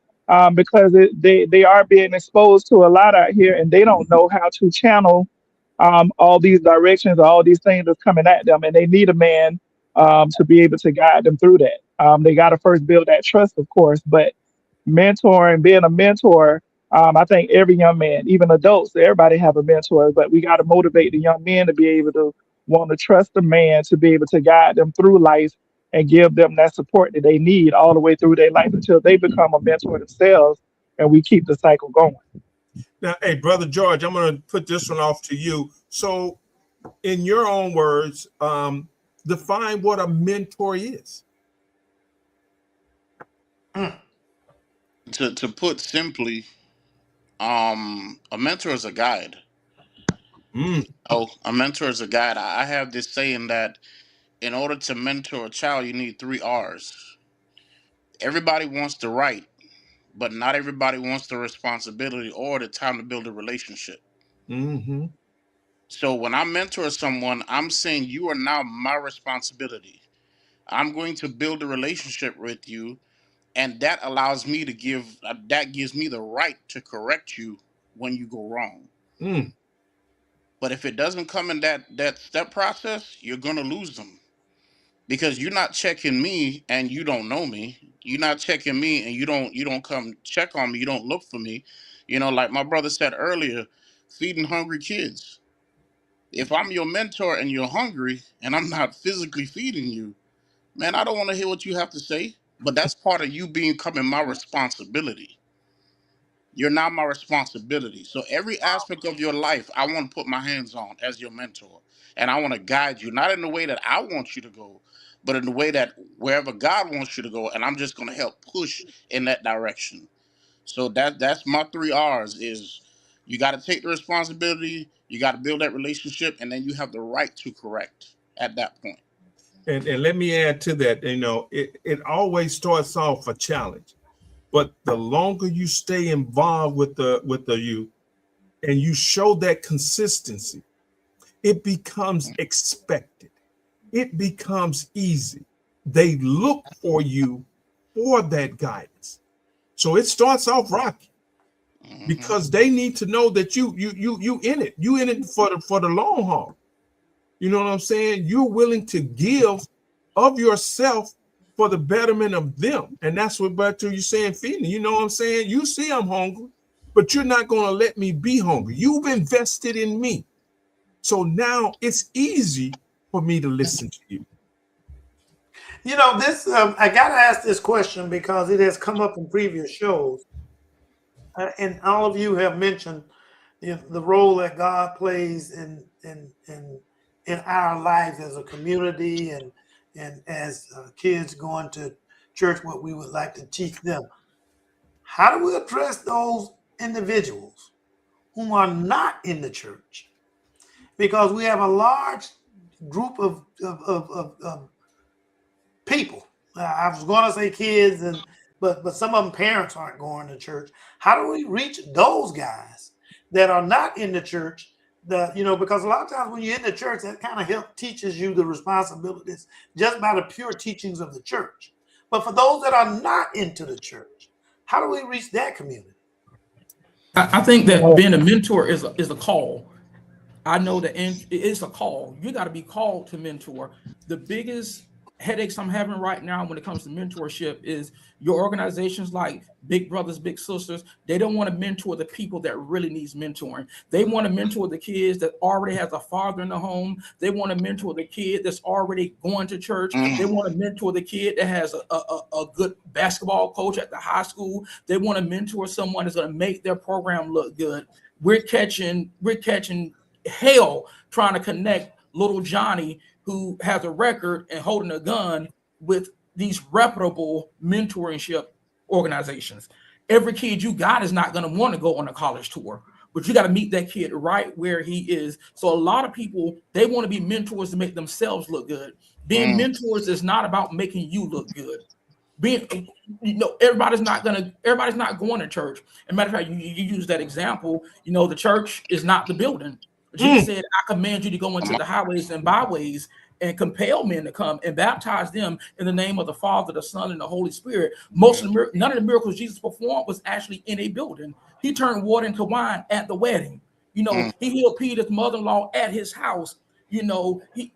because they are being exposed to a lot out here and they don't know how to channel all these directions, all these things that's coming at them. And they need a man to be able to guide them through that. They got to first build that trust, of course, but mentoring, being a mentor, I think every young man, even adults, everybody have a mentor, but we got to motivate the young men to be able to want to trust the man to be able to guide them through life and give them that support that they need all the way through their life until they become a mentor themselves and we keep the cycle going. Now, hey, Brother George, I'm going to put this one off to you. So, in your own words, define what a mentor is. To put simply, a mentor is a guide. Oh, a mentor is a guide. I have this saying that in order to mentor a child, you need 3 R's. Everybody wants the right, but not everybody wants the responsibility or the time to build a relationship. Mm-hmm. So when I mentor someone, I'm saying you are now my responsibility. I'm going to build a relationship with you, and that allows me to that gives me the right to correct you when you go wrong. But if it doesn't come in that step process, you're gonna lose them because you're not checking me and you don't know me. You're not checking me and you don't come check on me. You don't look for me. Like my brother said earlier, feeding hungry kids. If I'm your mentor and you're hungry and I'm not physically feeding you, man, I don't want to hear what you have to say. But that's part of you becoming my responsibility. You're now my responsibility. So every aspect of your life, I want to put my hands on as your mentor. And I want to guide you, not in the way that I want you to go, but in the way that wherever God wants you to go, and I'm just going to help push in that direction. So that's my 3 R's is you got to take the responsibility, you got to build that relationship, and then you have the right to correct at that point. And let me add to that, it always starts off a challenge. But the longer you stay involved with the youth and you show that consistency, it becomes expected. It becomes easy. They look for you for that guidance. So it starts off rocky because they need to know that you in it. You in it for the long haul. You know what I'm saying? You're willing to give of yourself for the betterment of them. And that's what back to you saying, feeding. You know what I'm saying? You see I'm hungry, but you're not going to let me be hungry. You've invested in me. So now it's easy for me to listen to you. This I got to ask this question because it has come up in previous shows, and all of you have mentioned the role that God plays in our lives as a community and as kids going to church, what we would like to teach them. How do we address those individuals who are not in the church? Because we have a large group of people. I was going to say kids, but some of them parents aren't going to church. How do we reach those guys that are not in the church? Because a lot of times when you're in the church, that kind of teaches you the responsibilities just by the pure teachings of the church. But for those that are not into the church, how do we reach that community? I think that being a mentor is a call. I know that it's a call. You got to be called to mentor. The biggest headaches I'm having right now when it comes to mentorship is your organizations like Big Brothers, Big Sisters. They don't want to mentor the people that really needs mentoring. They want to mentor the kids that already has a father in the home. They want to mentor the kid that's already going to church. They want to mentor the kid that has a good basketball coach at the high school. They want to mentor someone that's going to make their program look good. We're catching hell trying to connect little Johnny, who has a record and holding a gun, with these reputable mentorship organizations. Every kid you got is not going to want to go on a college tour, but you got to meet that kid right where he is. So a lot of people, they want to be mentors to make themselves look good. Being mentors is not about making you look good. Everybody's not going to church. As a matter of fact, you use that example. The church is not the building. Jesus said, I command you to go into the highways and byways and compel men to come and baptize them in the name of the Father, the Son, and the Holy Spirit. None of the miracles Jesus performed was actually in a building. He turned water into wine at the wedding. He healed Peter's mother-in-law at his house.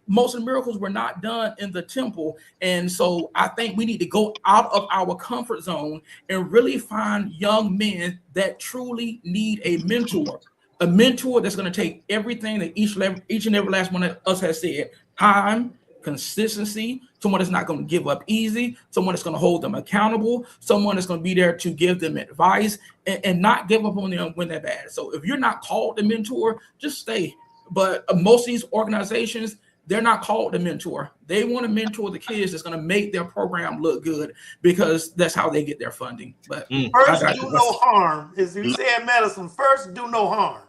Most of the miracles were not done in the temple. And so I think we need to go out of our comfort zone and really find young men that truly need a mentor. A mentor that's going to take everything that each and every last one of us has said: time, consistency, someone that's not going to give up easy, someone that's going to hold them accountable, someone that's going to be there to give them advice and not give up on them when they're bad. So if you're not called to mentor, just stay. But most of these organizations, they're not called to mentor. They want to mentor the kids that's going to make their program look good, because that's how they get their funding. But first, do no harm. As you say in medicine, first do no harm.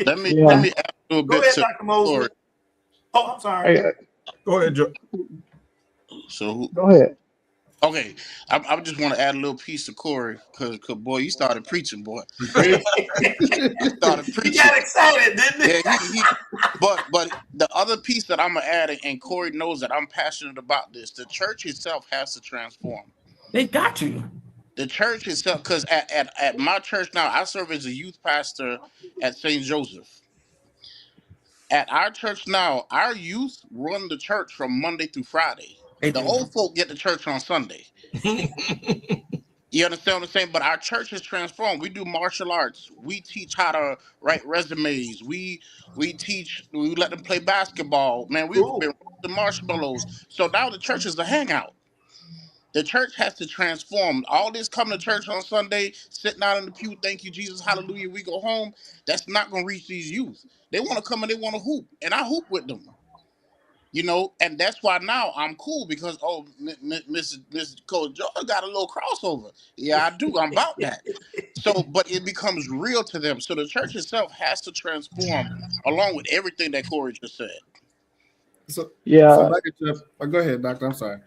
Let me add a little bit. Go ahead, Dr. Mosley. Oh, I'm sorry. Go ahead, Joe. So Go ahead. Okay, I just want to add a little piece to Corey, because boy, you started preaching, boy. You started preaching. He got excited, didn't he? Yeah, but the other piece that I'm gonna add, and Corey knows that I'm passionate about this. The church itself has to transform. They got you. The church itself, because at my church now, I serve as a youth pastor at St. Joseph. At our church now, our youth run the church from Monday through Friday. The old folk get to church on Sunday. You understand what I'm saying? But our church is transformed. We do martial arts. We teach how to write resumes. We let them play basketball. Man, we've Cool. been roasting marshmallows. So now the church is a hangout. The church has to transform. All this coming to church on Sunday, sitting out in the pew, thank you, Jesus, hallelujah, we go home. That's not going to reach these youth. They want to come and they want to hoop, and I hoop with them. And that's why now I'm cool because Mrs. Coach George got a little crossover. Yeah, I do. I'm about that. So, but it becomes real to them. So the church itself has to transform along with everything that Corey just said. So Yeah. back at go ahead, Doctor. I'm sorry.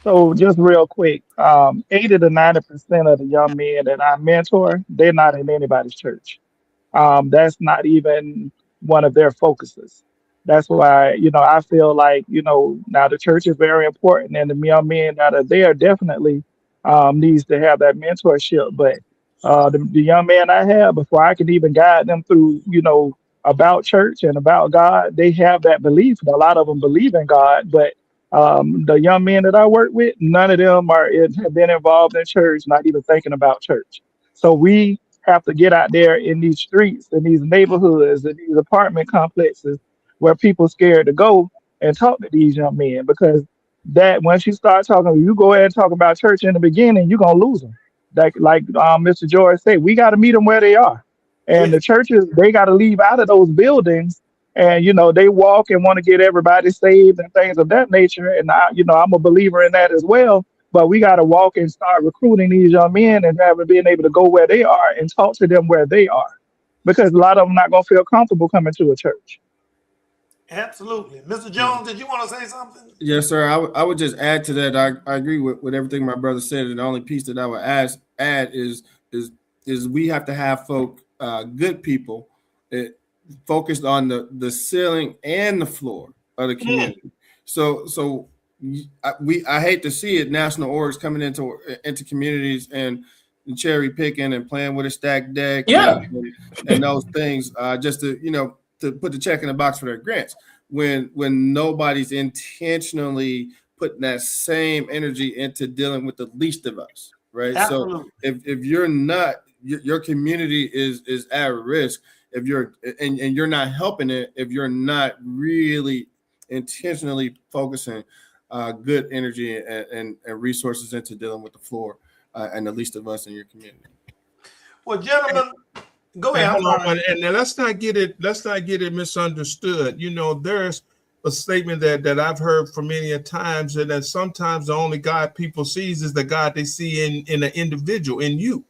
So just real quick, 80 to 90% of the young men that I mentor, they're not in anybody's church. That's not even one of their focuses. That's why, I feel like, now the church is very important and the young men that are there definitely needs to have that mentorship. But the young man I have, before I could even guide them through, about church and about God, they have that belief. A lot of them believe in God, but the young men that I work with, none of them have been involved in church, not even thinking about church. So we have to get out there in these streets, in these neighborhoods, in these apartment complexes where people scared to go and talk to these young men because that once you start talking, you go ahead and talk about church in the beginning, you're gonna lose them. Like Mr. George said, we got to meet them where they are, and Yeah, the churches they got to leave out of those buildings. And they walk and want to get everybody saved and things of that nature. And I'm a believer in that as well, but we got to walk and start recruiting these young men and having being able to go where they are and talk to them where they are, because a lot of them not gonna feel comfortable coming to a church. absolutely. Mr. Yeah. Jones, did you want to say something? Yes, sir. I would just add to that. I agree with everything my brother said. And the only piece that I would add is we have to have good people uh, focused on the ceiling and the floor of the community. So I hate to see it. National orgs coming into communities and cherry picking and playing with a stacked deck Yeah. and those things just to put the check in the box for their grants when nobody's intentionally putting that same energy into dealing with the least of us, right? So Absolutely. if you're not, your community is at risk if you're and you're not helping it if you're not really intentionally focusing good energy and resources into dealing with the floor and the least of us in your community. Well, gentlemen, go Hey, ahead. I'm hold on, sorry. and let's not get it misunderstood. There's a statement that I've heard for many a times, and that sometimes the only God people sees is the God they see in an individual, in you.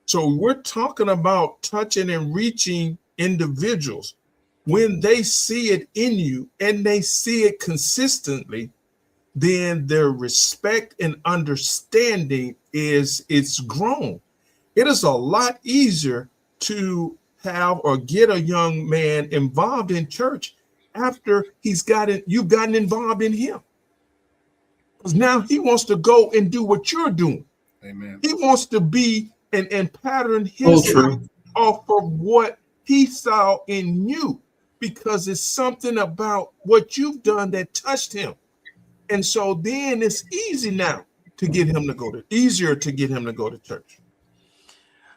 So we're talking about touching and reaching individuals. When they see it in you and they see it consistently, then their respect and understanding it's grown. It is a lot easier to have or get a young man involved in church after you've gotten involved in him. Because now he wants to go and do what you're doing. Amen. He wants to be and pattern Oh, his life true. off of what he saw in you, because it's something about what you've done that touched him. And so then it's easier to get him to go to church.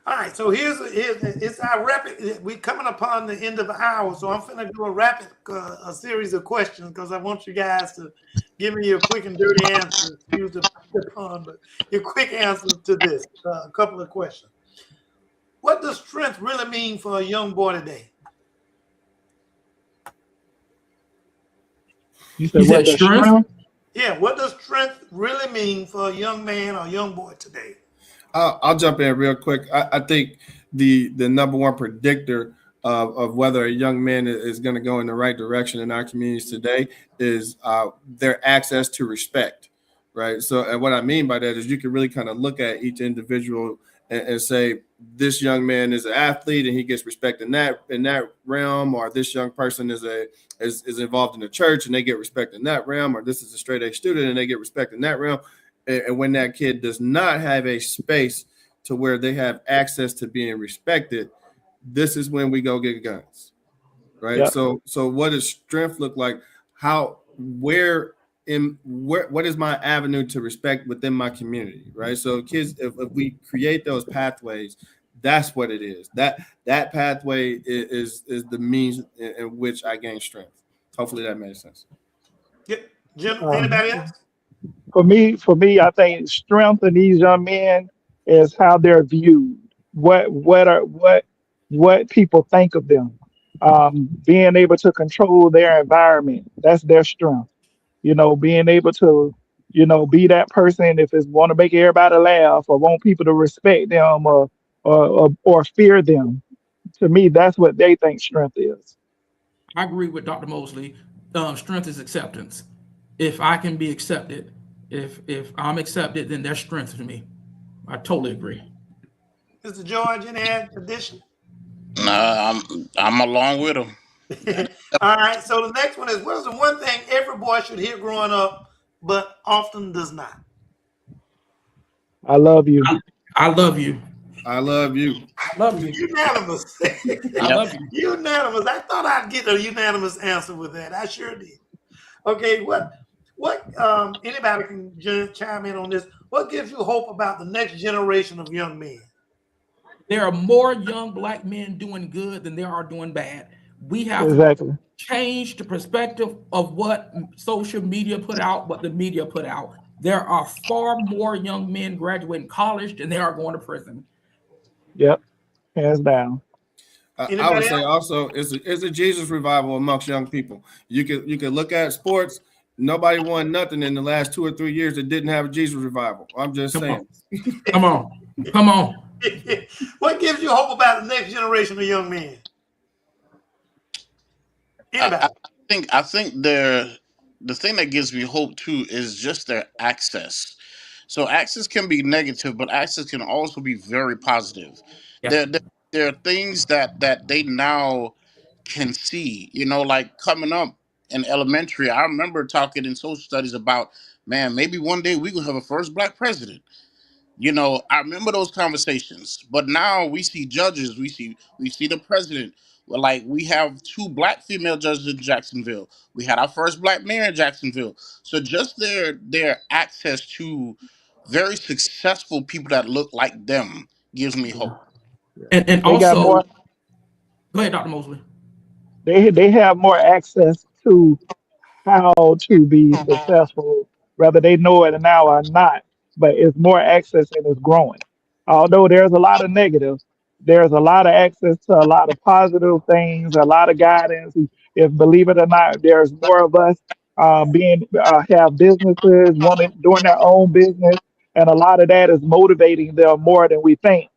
All right, so here's it's our rapid. We're coming upon the end of the hour, so I'm finna do a rapid a series of questions because I want you guys to give me your quick and dirty answers. Excuse the pun, but your quick answers to this. A couple of questions. What does strength really mean for a young boy today? You You said what said the strength? strength? Yeah, what does strength really mean for a young man or young boy today? I'll jump in real quick. I think the number one predictor of whether a young man is going to go in the right direction in our communities today is their access to respect, right? So, and what I mean by that is you can really kind of look at each individual and say this young man is an athlete and he gets respect in that realm, or this young person is involved in the church and they get respect in that realm, or this is a straight A student and they get respect in that realm. And when that kid does not have a space to where they have access to being respected, this is when we go get guns, right? Yep. So what does strength look like? What is my avenue to respect within my community, right? So kids, if we create those pathways, that's what it is. That pathway is the means in which I gain strength. Hopefully that makes sense. Yep. Jim, Um, anybody else? for me, I think strength in these young men is how they're viewed. What people think of them. Being able to control their environment. That's their strength. Being able to, be that person if it's want to make everybody laugh or want people to respect them or fear them. To me, that's what they think strength is. I agree with Dr. Mosley. Strength is acceptance. If I can be accepted, if I'm accepted, then there's strength to me. I totally agree. Mr. George, any addition? I'm along with him. All right. So the next one is, what is the one thing every boy should hear growing up, but often does not? I love you. I love you. I love you. I love you. Unanimous. I Yep. love you. Unanimous. I thought I'd get a unanimous answer with that. I sure did. Okay, what anybody can chime in on this. What gives you hope about the next generation of young men? There are more young black men doing good than there are doing bad. We have to Exactly. change the perspective of what social media put out, what the media put out. There are far more young men graduating college than there are going to prison. Yep. Hands down. I would Anybody say else? also it's a Jesus revival amongst young people. You could look at sports. Nobody won nothing in the last 2 or 3 years that didn't have a Jesus revival. I'm just Come saying. on. Come on. Come on. What gives you hope about the next generation of young men? Anybody? I think the thing that gives me hope too is just their access. So access can be negative, but access can also be very positive. Yeah. There are things that they now can see. Like coming up in elementary, I remember talking in social studies about, man, maybe one day we gonna have a first black president. I remember those conversations, but now we see judges, we see the president. Well, like we have two black female judges in Jacksonville. We had our first black mayor in Jacksonville. So just their access to very successful people that look like them gives me hope. And They got also, more. go ahead, Dr. Mosley. They have more access to how to be successful, whether they know it now or not. But it's more access and it's growing. Although there's a lot of negatives, there's a lot of access to a lot of positive things, a lot of guidance. If believe it or not, there's more of us being have businesses, wanting doing their own business, and a lot of that is motivating them more than we think.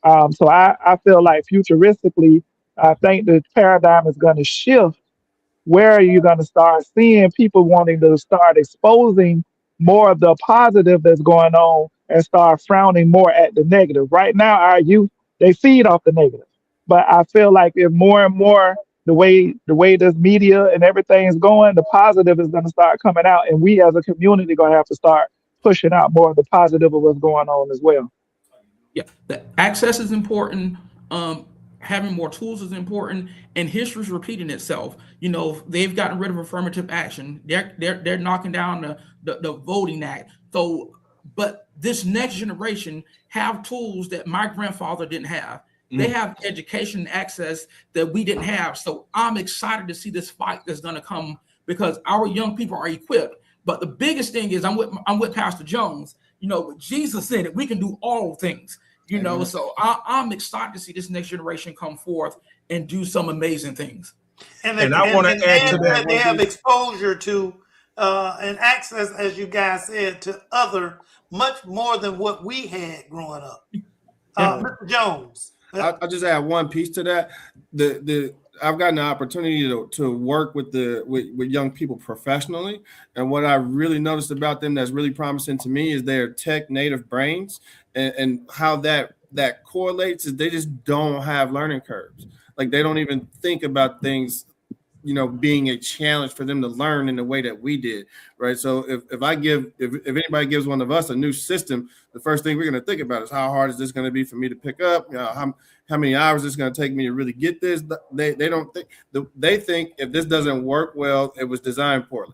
So I feel like futuristically, I think the paradigm is going to shift where are you going to start seeing people wanting to start exposing more of the positive that's going on and start frowning more at the negative? Right now, our youth, they feed off the negative. But I feel like if more and more the way this media and everything is going, the positive is going to start coming out, and we as a community going to have to start pushing out more of the positive of what's going on as well. Yeah, the access is important. Having more tools is important, and history is repeating itself. They've gotten rid of affirmative action. They're knocking down the voting act. So, but this next generation have tools that my grandfather didn't have. They have education and access that we didn't have. So I'm excited to see this fight that's going to come because our young people are equipped. But the biggest thing is I'm with Pastor Jones. Jesus said it. We can do all things. So I'm excited to see this next generation come forth and do some amazing things. And I want to add to that. They have exposure to and access, as you guys said, to other much more than what we had growing up. Mr. Jones. I just add one piece to that. I've gotten the opportunity to work with young people professionally, and what I really noticed about them that's really promising to me is their tech native brains and how that correlates is they just don't have learning curves. Like they don't even think about things being a challenge for them to learn in the way that we did, right? So if anybody gives one of us a new system, the first thing we're going to think about is how hard is this going to be for me to pick up? How many hours is going to take me to really get this? They don't think they think if this doesn't work well, it was designed poorly.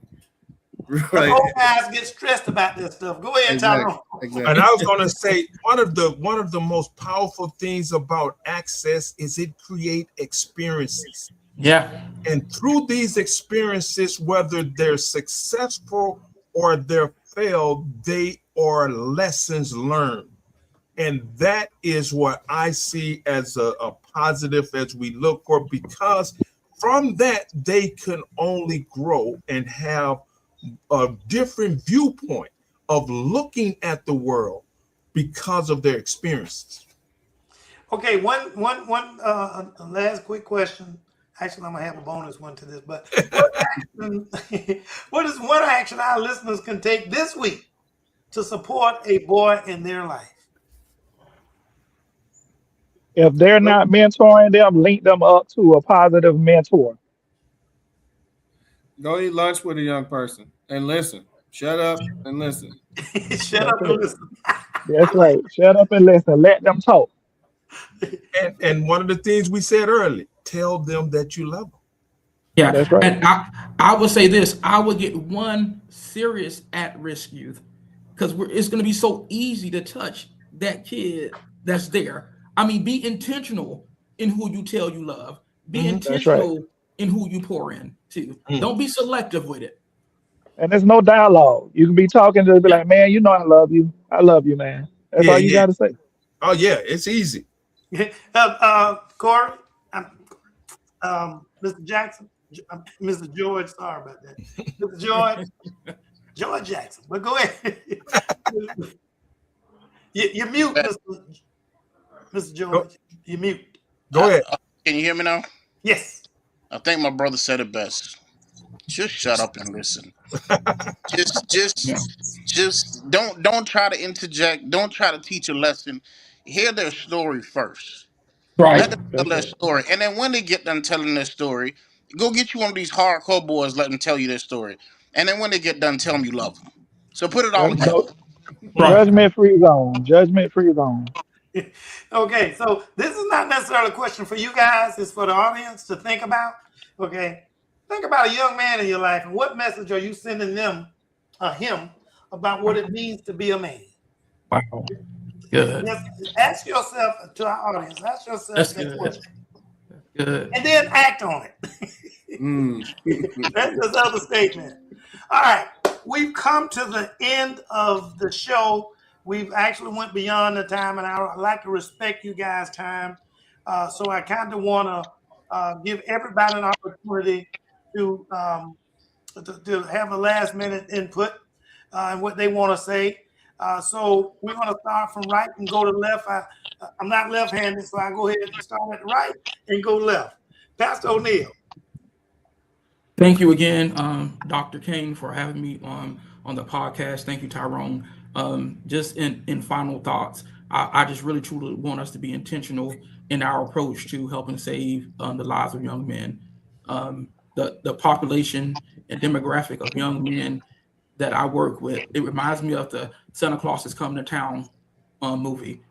Right. Old guys get stressed about this stuff. Go ahead, Tyrone. Exactly. And I was going to say one of the most powerful things about access is it create experiences. Yeah. And through these experiences, whether they're successful or they're failed, they are lessons learned. And that is what I see as a positive as we look for, because from that, they can only grow and have a different viewpoint of looking at the world because of their experiences. Okay, one last quick question. Actually, I'm gonna have a bonus one to this, but what is one action our listeners can take this week to support a boy in their life? If they're not mentoring them, link them up to a positive mentor. Go eat lunch with a young person and listen. Shut up and listen. Shut up and listen. That's right. Shut up and listen. Let them talk. And one of the things we said earlier, tell them that you love them. Yeah, that's right. And I would say this: I would get one serious at-risk youth, because it's going to be so easy to touch that kid that's there. I mean, be intentional in who you tell you love. Be intentional in who you pour in to. Don't be selective with it. And there's no dialogue. You can be talking to be like, man, you know I love you. I love you, man. That's all you got to say. Oh yeah, it's easy. Corey, Mr. Jackson, Mr. George, sorry about that. Mr. George Jackson, but go ahead. You're mute, Mr. George. You're mute. Go ahead. Can you hear me now? Yes. I think my brother said it best. Just shut up and listen. just don't try to interject. Don't try to teach a lesson. Hear their story first. Right. Let them tell their story. And then when they get done telling their story, go get you one of these hardcore boys, let them tell you their story. And then when they get done, tell them you love them. So put it all together. Judgment-free zone. Judgment-free zone. Okay, so this is not necessarily a question for you guys. It's for the audience to think about. Okay, think about a young man in your life, and what message are you sending him about what it means to be a man? Wow. Good. Ask yourself, to our audience, ask yourself that question. Good. And then act on it. That's his other statement. All right, we've come to the end of the show. We've actually went beyond the time, and I like to respect you guys' time. So I kind of want to give everybody an opportunity to have a last minute input and what they want to say. So we're going to start from right and go to left. I'm not left-handed, so I go ahead and start at the right and go left. Pastor O'Neill. Thank you again, Dr. King, for having me on the podcast. Thank you, Tyrone. Just in final thoughts, I just really truly want us to be intentional in our approach to helping save the lives of young men. The population and demographic of young men that I work with, it reminds me of the Santa Claus is Coming to Town movie,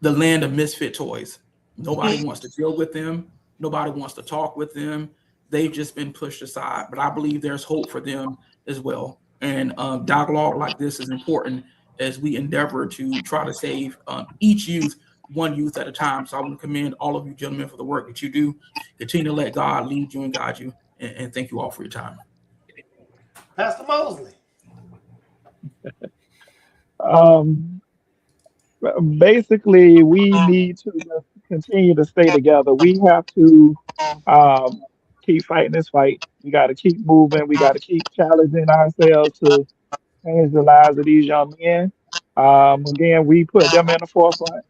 the land of misfit toys. Nobody wants to deal with them. Nobody wants to talk with them. They've just been pushed aside, but I believe there's hope for them as well. And dialogue like this is important as we endeavor to try to save each youth, one youth at a time. So I want to commend all of you gentlemen for the work that you do. Continue to let God lead you and guide you. And thank you all for your time. Pastor Mosley. Basically, we need to just continue to stay together. We have to keep fighting this fight. We got to keep moving. We got to keep challenging ourselves to change the lives of these young men. Again, we put them in the forefront.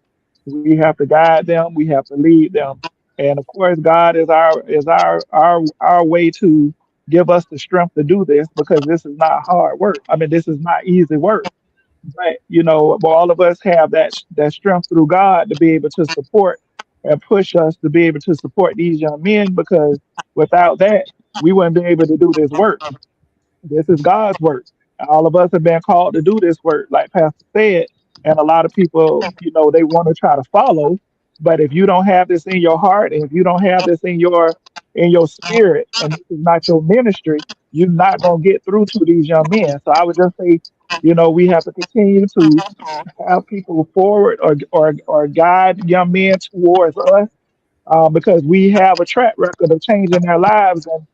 We have to guide them. We have to lead them. And of course, God is our way to give us the strength to do this, because this is not hard work. I mean, this is not easy work. But all of us have that strength through God to be able to support and push us to be able to support these young men, because without that, we wouldn't be able to do this work. This is God's work. All of us have been called to do this work, like Pastor said. And a lot of people, they want to try to follow. But if you don't have this in your heart, and if you don't have this in your spirit, and this is not your ministry, you're not gonna get through to these young men. So I would just say, we have to continue to have people forward or guide young men towards us, because we have a track record of changing their lives. And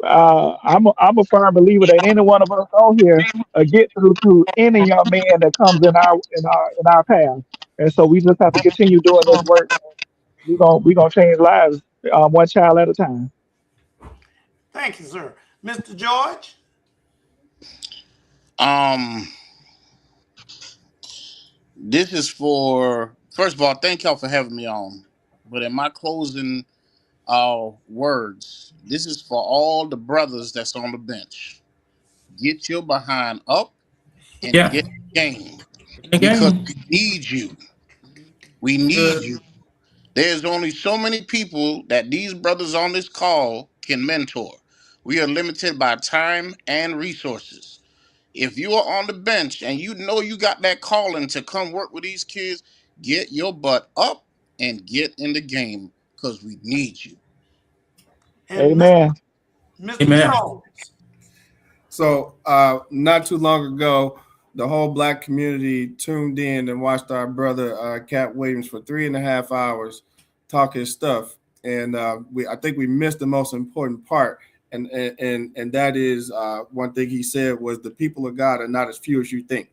I'm a firm believer that any one of us on here get through to any young man that comes in our path. And so we just have to continue doing this work. We're gonna change lives, one child at a time. Thank you, sir. Mr. George? Um, this is for, first of all, thank y'all for having me on. But in my closing words, this is for all the brothers that's on the bench. Get your behind up and Yeah. get the game, In the because game. we need you. We need Good. you. There's only so many people that these brothers on this call can mentor. We are limited by time and resources. If you are on the bench and you know you got that calling to come work with these kids, get your butt up and get in the game, because we need you. And Amen. Mr. Amen. Jones? So not too long ago, the whole black community tuned in and watched our brother Cat Williams for 3.5 hours talk his stuff, and I think we missed the most important part, and that is one thing he said was the people of God are not as few as you think.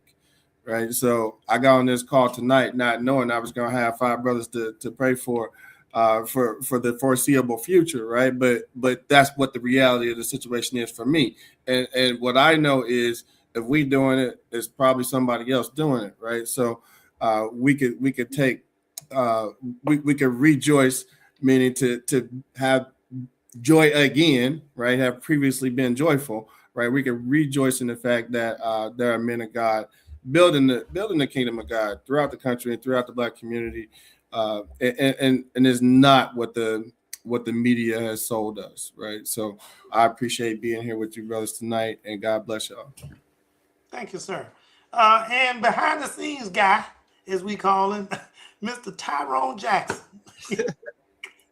Right. So I got on this call tonight not knowing I was going to have 5 brothers to pray for the foreseeable future. Right. But that's what the reality of the situation is for me. And what I know is if we doing it, it's probably somebody else doing it. Right. So we could take we could rejoice, meaning to have joy again, right? Have previously been joyful, right? We can rejoice in the fact that there are men of God building the kingdom of God throughout the country and throughout the black community, and is not what the media has sold us, right? So I appreciate being here with you brothers tonight, and God bless y'all. Thank you, sir. And behind the scenes guy, as we call him, Mr. Tyrone Jackson.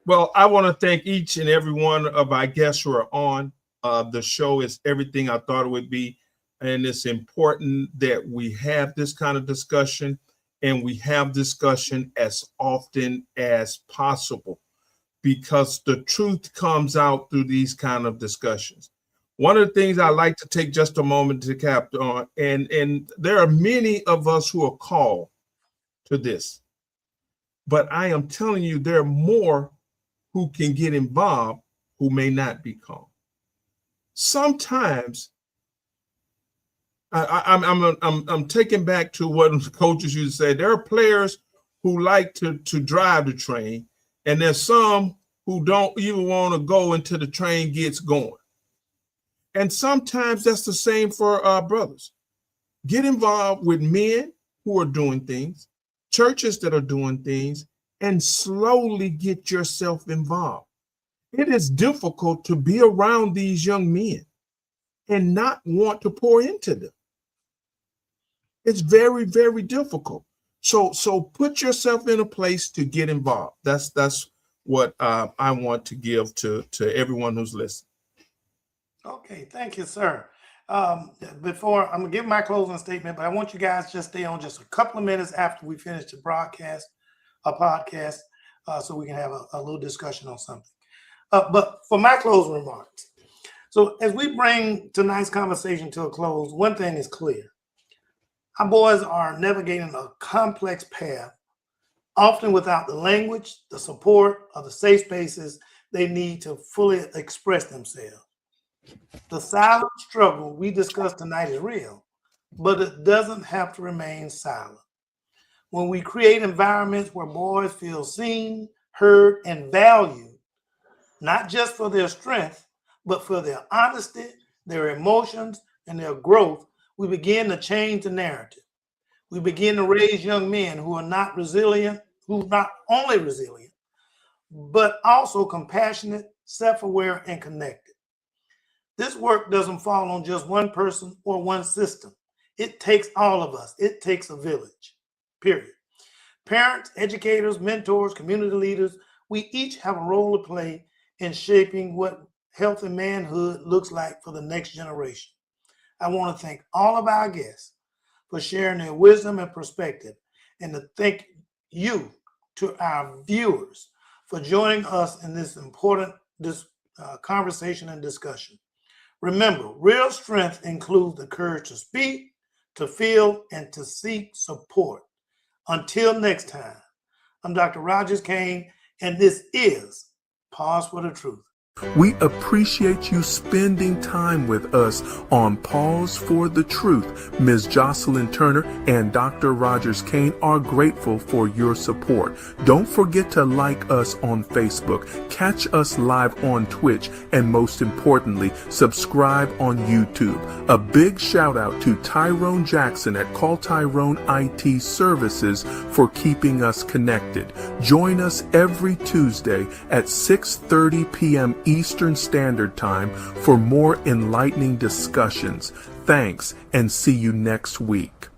Well, I want to thank each and every one of our guests who are on. The show is everything I thought it would be. And it's important that we have this kind of discussion, and we have discussion as often as possible, because the truth comes out through these kind of discussions. One of the things I like to take just a moment to cap on, and there are many of us who are called to this, but I am telling you, there are more who can get involved who may not be called. Sometimes I'm taken back to what coaches used to say. There are players who like to drive the train, and there's some who don't even want to go until the train gets going. And sometimes that's the same for our brothers. Get involved with men who are doing things, churches that are doing things, and slowly get yourself involved. It is difficult to be around these young men and not want to pour into them. It's very, very difficult. So put yourself in a place to get involved. That's what I want to give to everyone who's listening. Okay, thank you, sir. Before I'm gonna give my closing statement, but I want you guys to just stay on just a couple of minutes after we finish the podcast, so we can have a little discussion on something. But for my closing remarks, so as we bring tonight's conversation to a close, one thing is clear. Our boys are navigating a complex path, often without the language, the support, or the safe spaces they need to fully express themselves. The silent struggle we discussed tonight is real, but it doesn't have to remain silent. When we create environments where boys feel seen, heard, and valued, not just for their strength, but for their honesty, their emotions, and their growth, we begin to change the narrative. We begin to raise young men who are not resilient, who are not only resilient, but also compassionate, self-aware, and connected. This work doesn't fall on just one person or one system. It takes all of us. It takes a village, period. Parents, educators, mentors, community leaders, we each have a role to play in shaping what health and manhood looks like for the next generation. I want to thank all of our guests for sharing their wisdom and perspective, and to thank you, to our viewers, for joining us in this important conversation and discussion. Remember, real strength includes the courage to speak, to feel, and to seek support. Until next time, I'm Dr. Rogers Kane, and this is Pause for the Truth. We appreciate you spending time with us on Pause for the Truth. Ms. Jocelyn Turner and Dr. Rogers Kane are grateful for your support. Don't forget to like us on Facebook, catch us live on Twitch, and most importantly, subscribe on YouTube. A big shout out to Tyrone Jackson at Call Tyrone IT Services for keeping us connected. Join us every Tuesday at 6:30 p.m. Eastern Standard Time for more enlightening discussions. Thanks, and see you next week.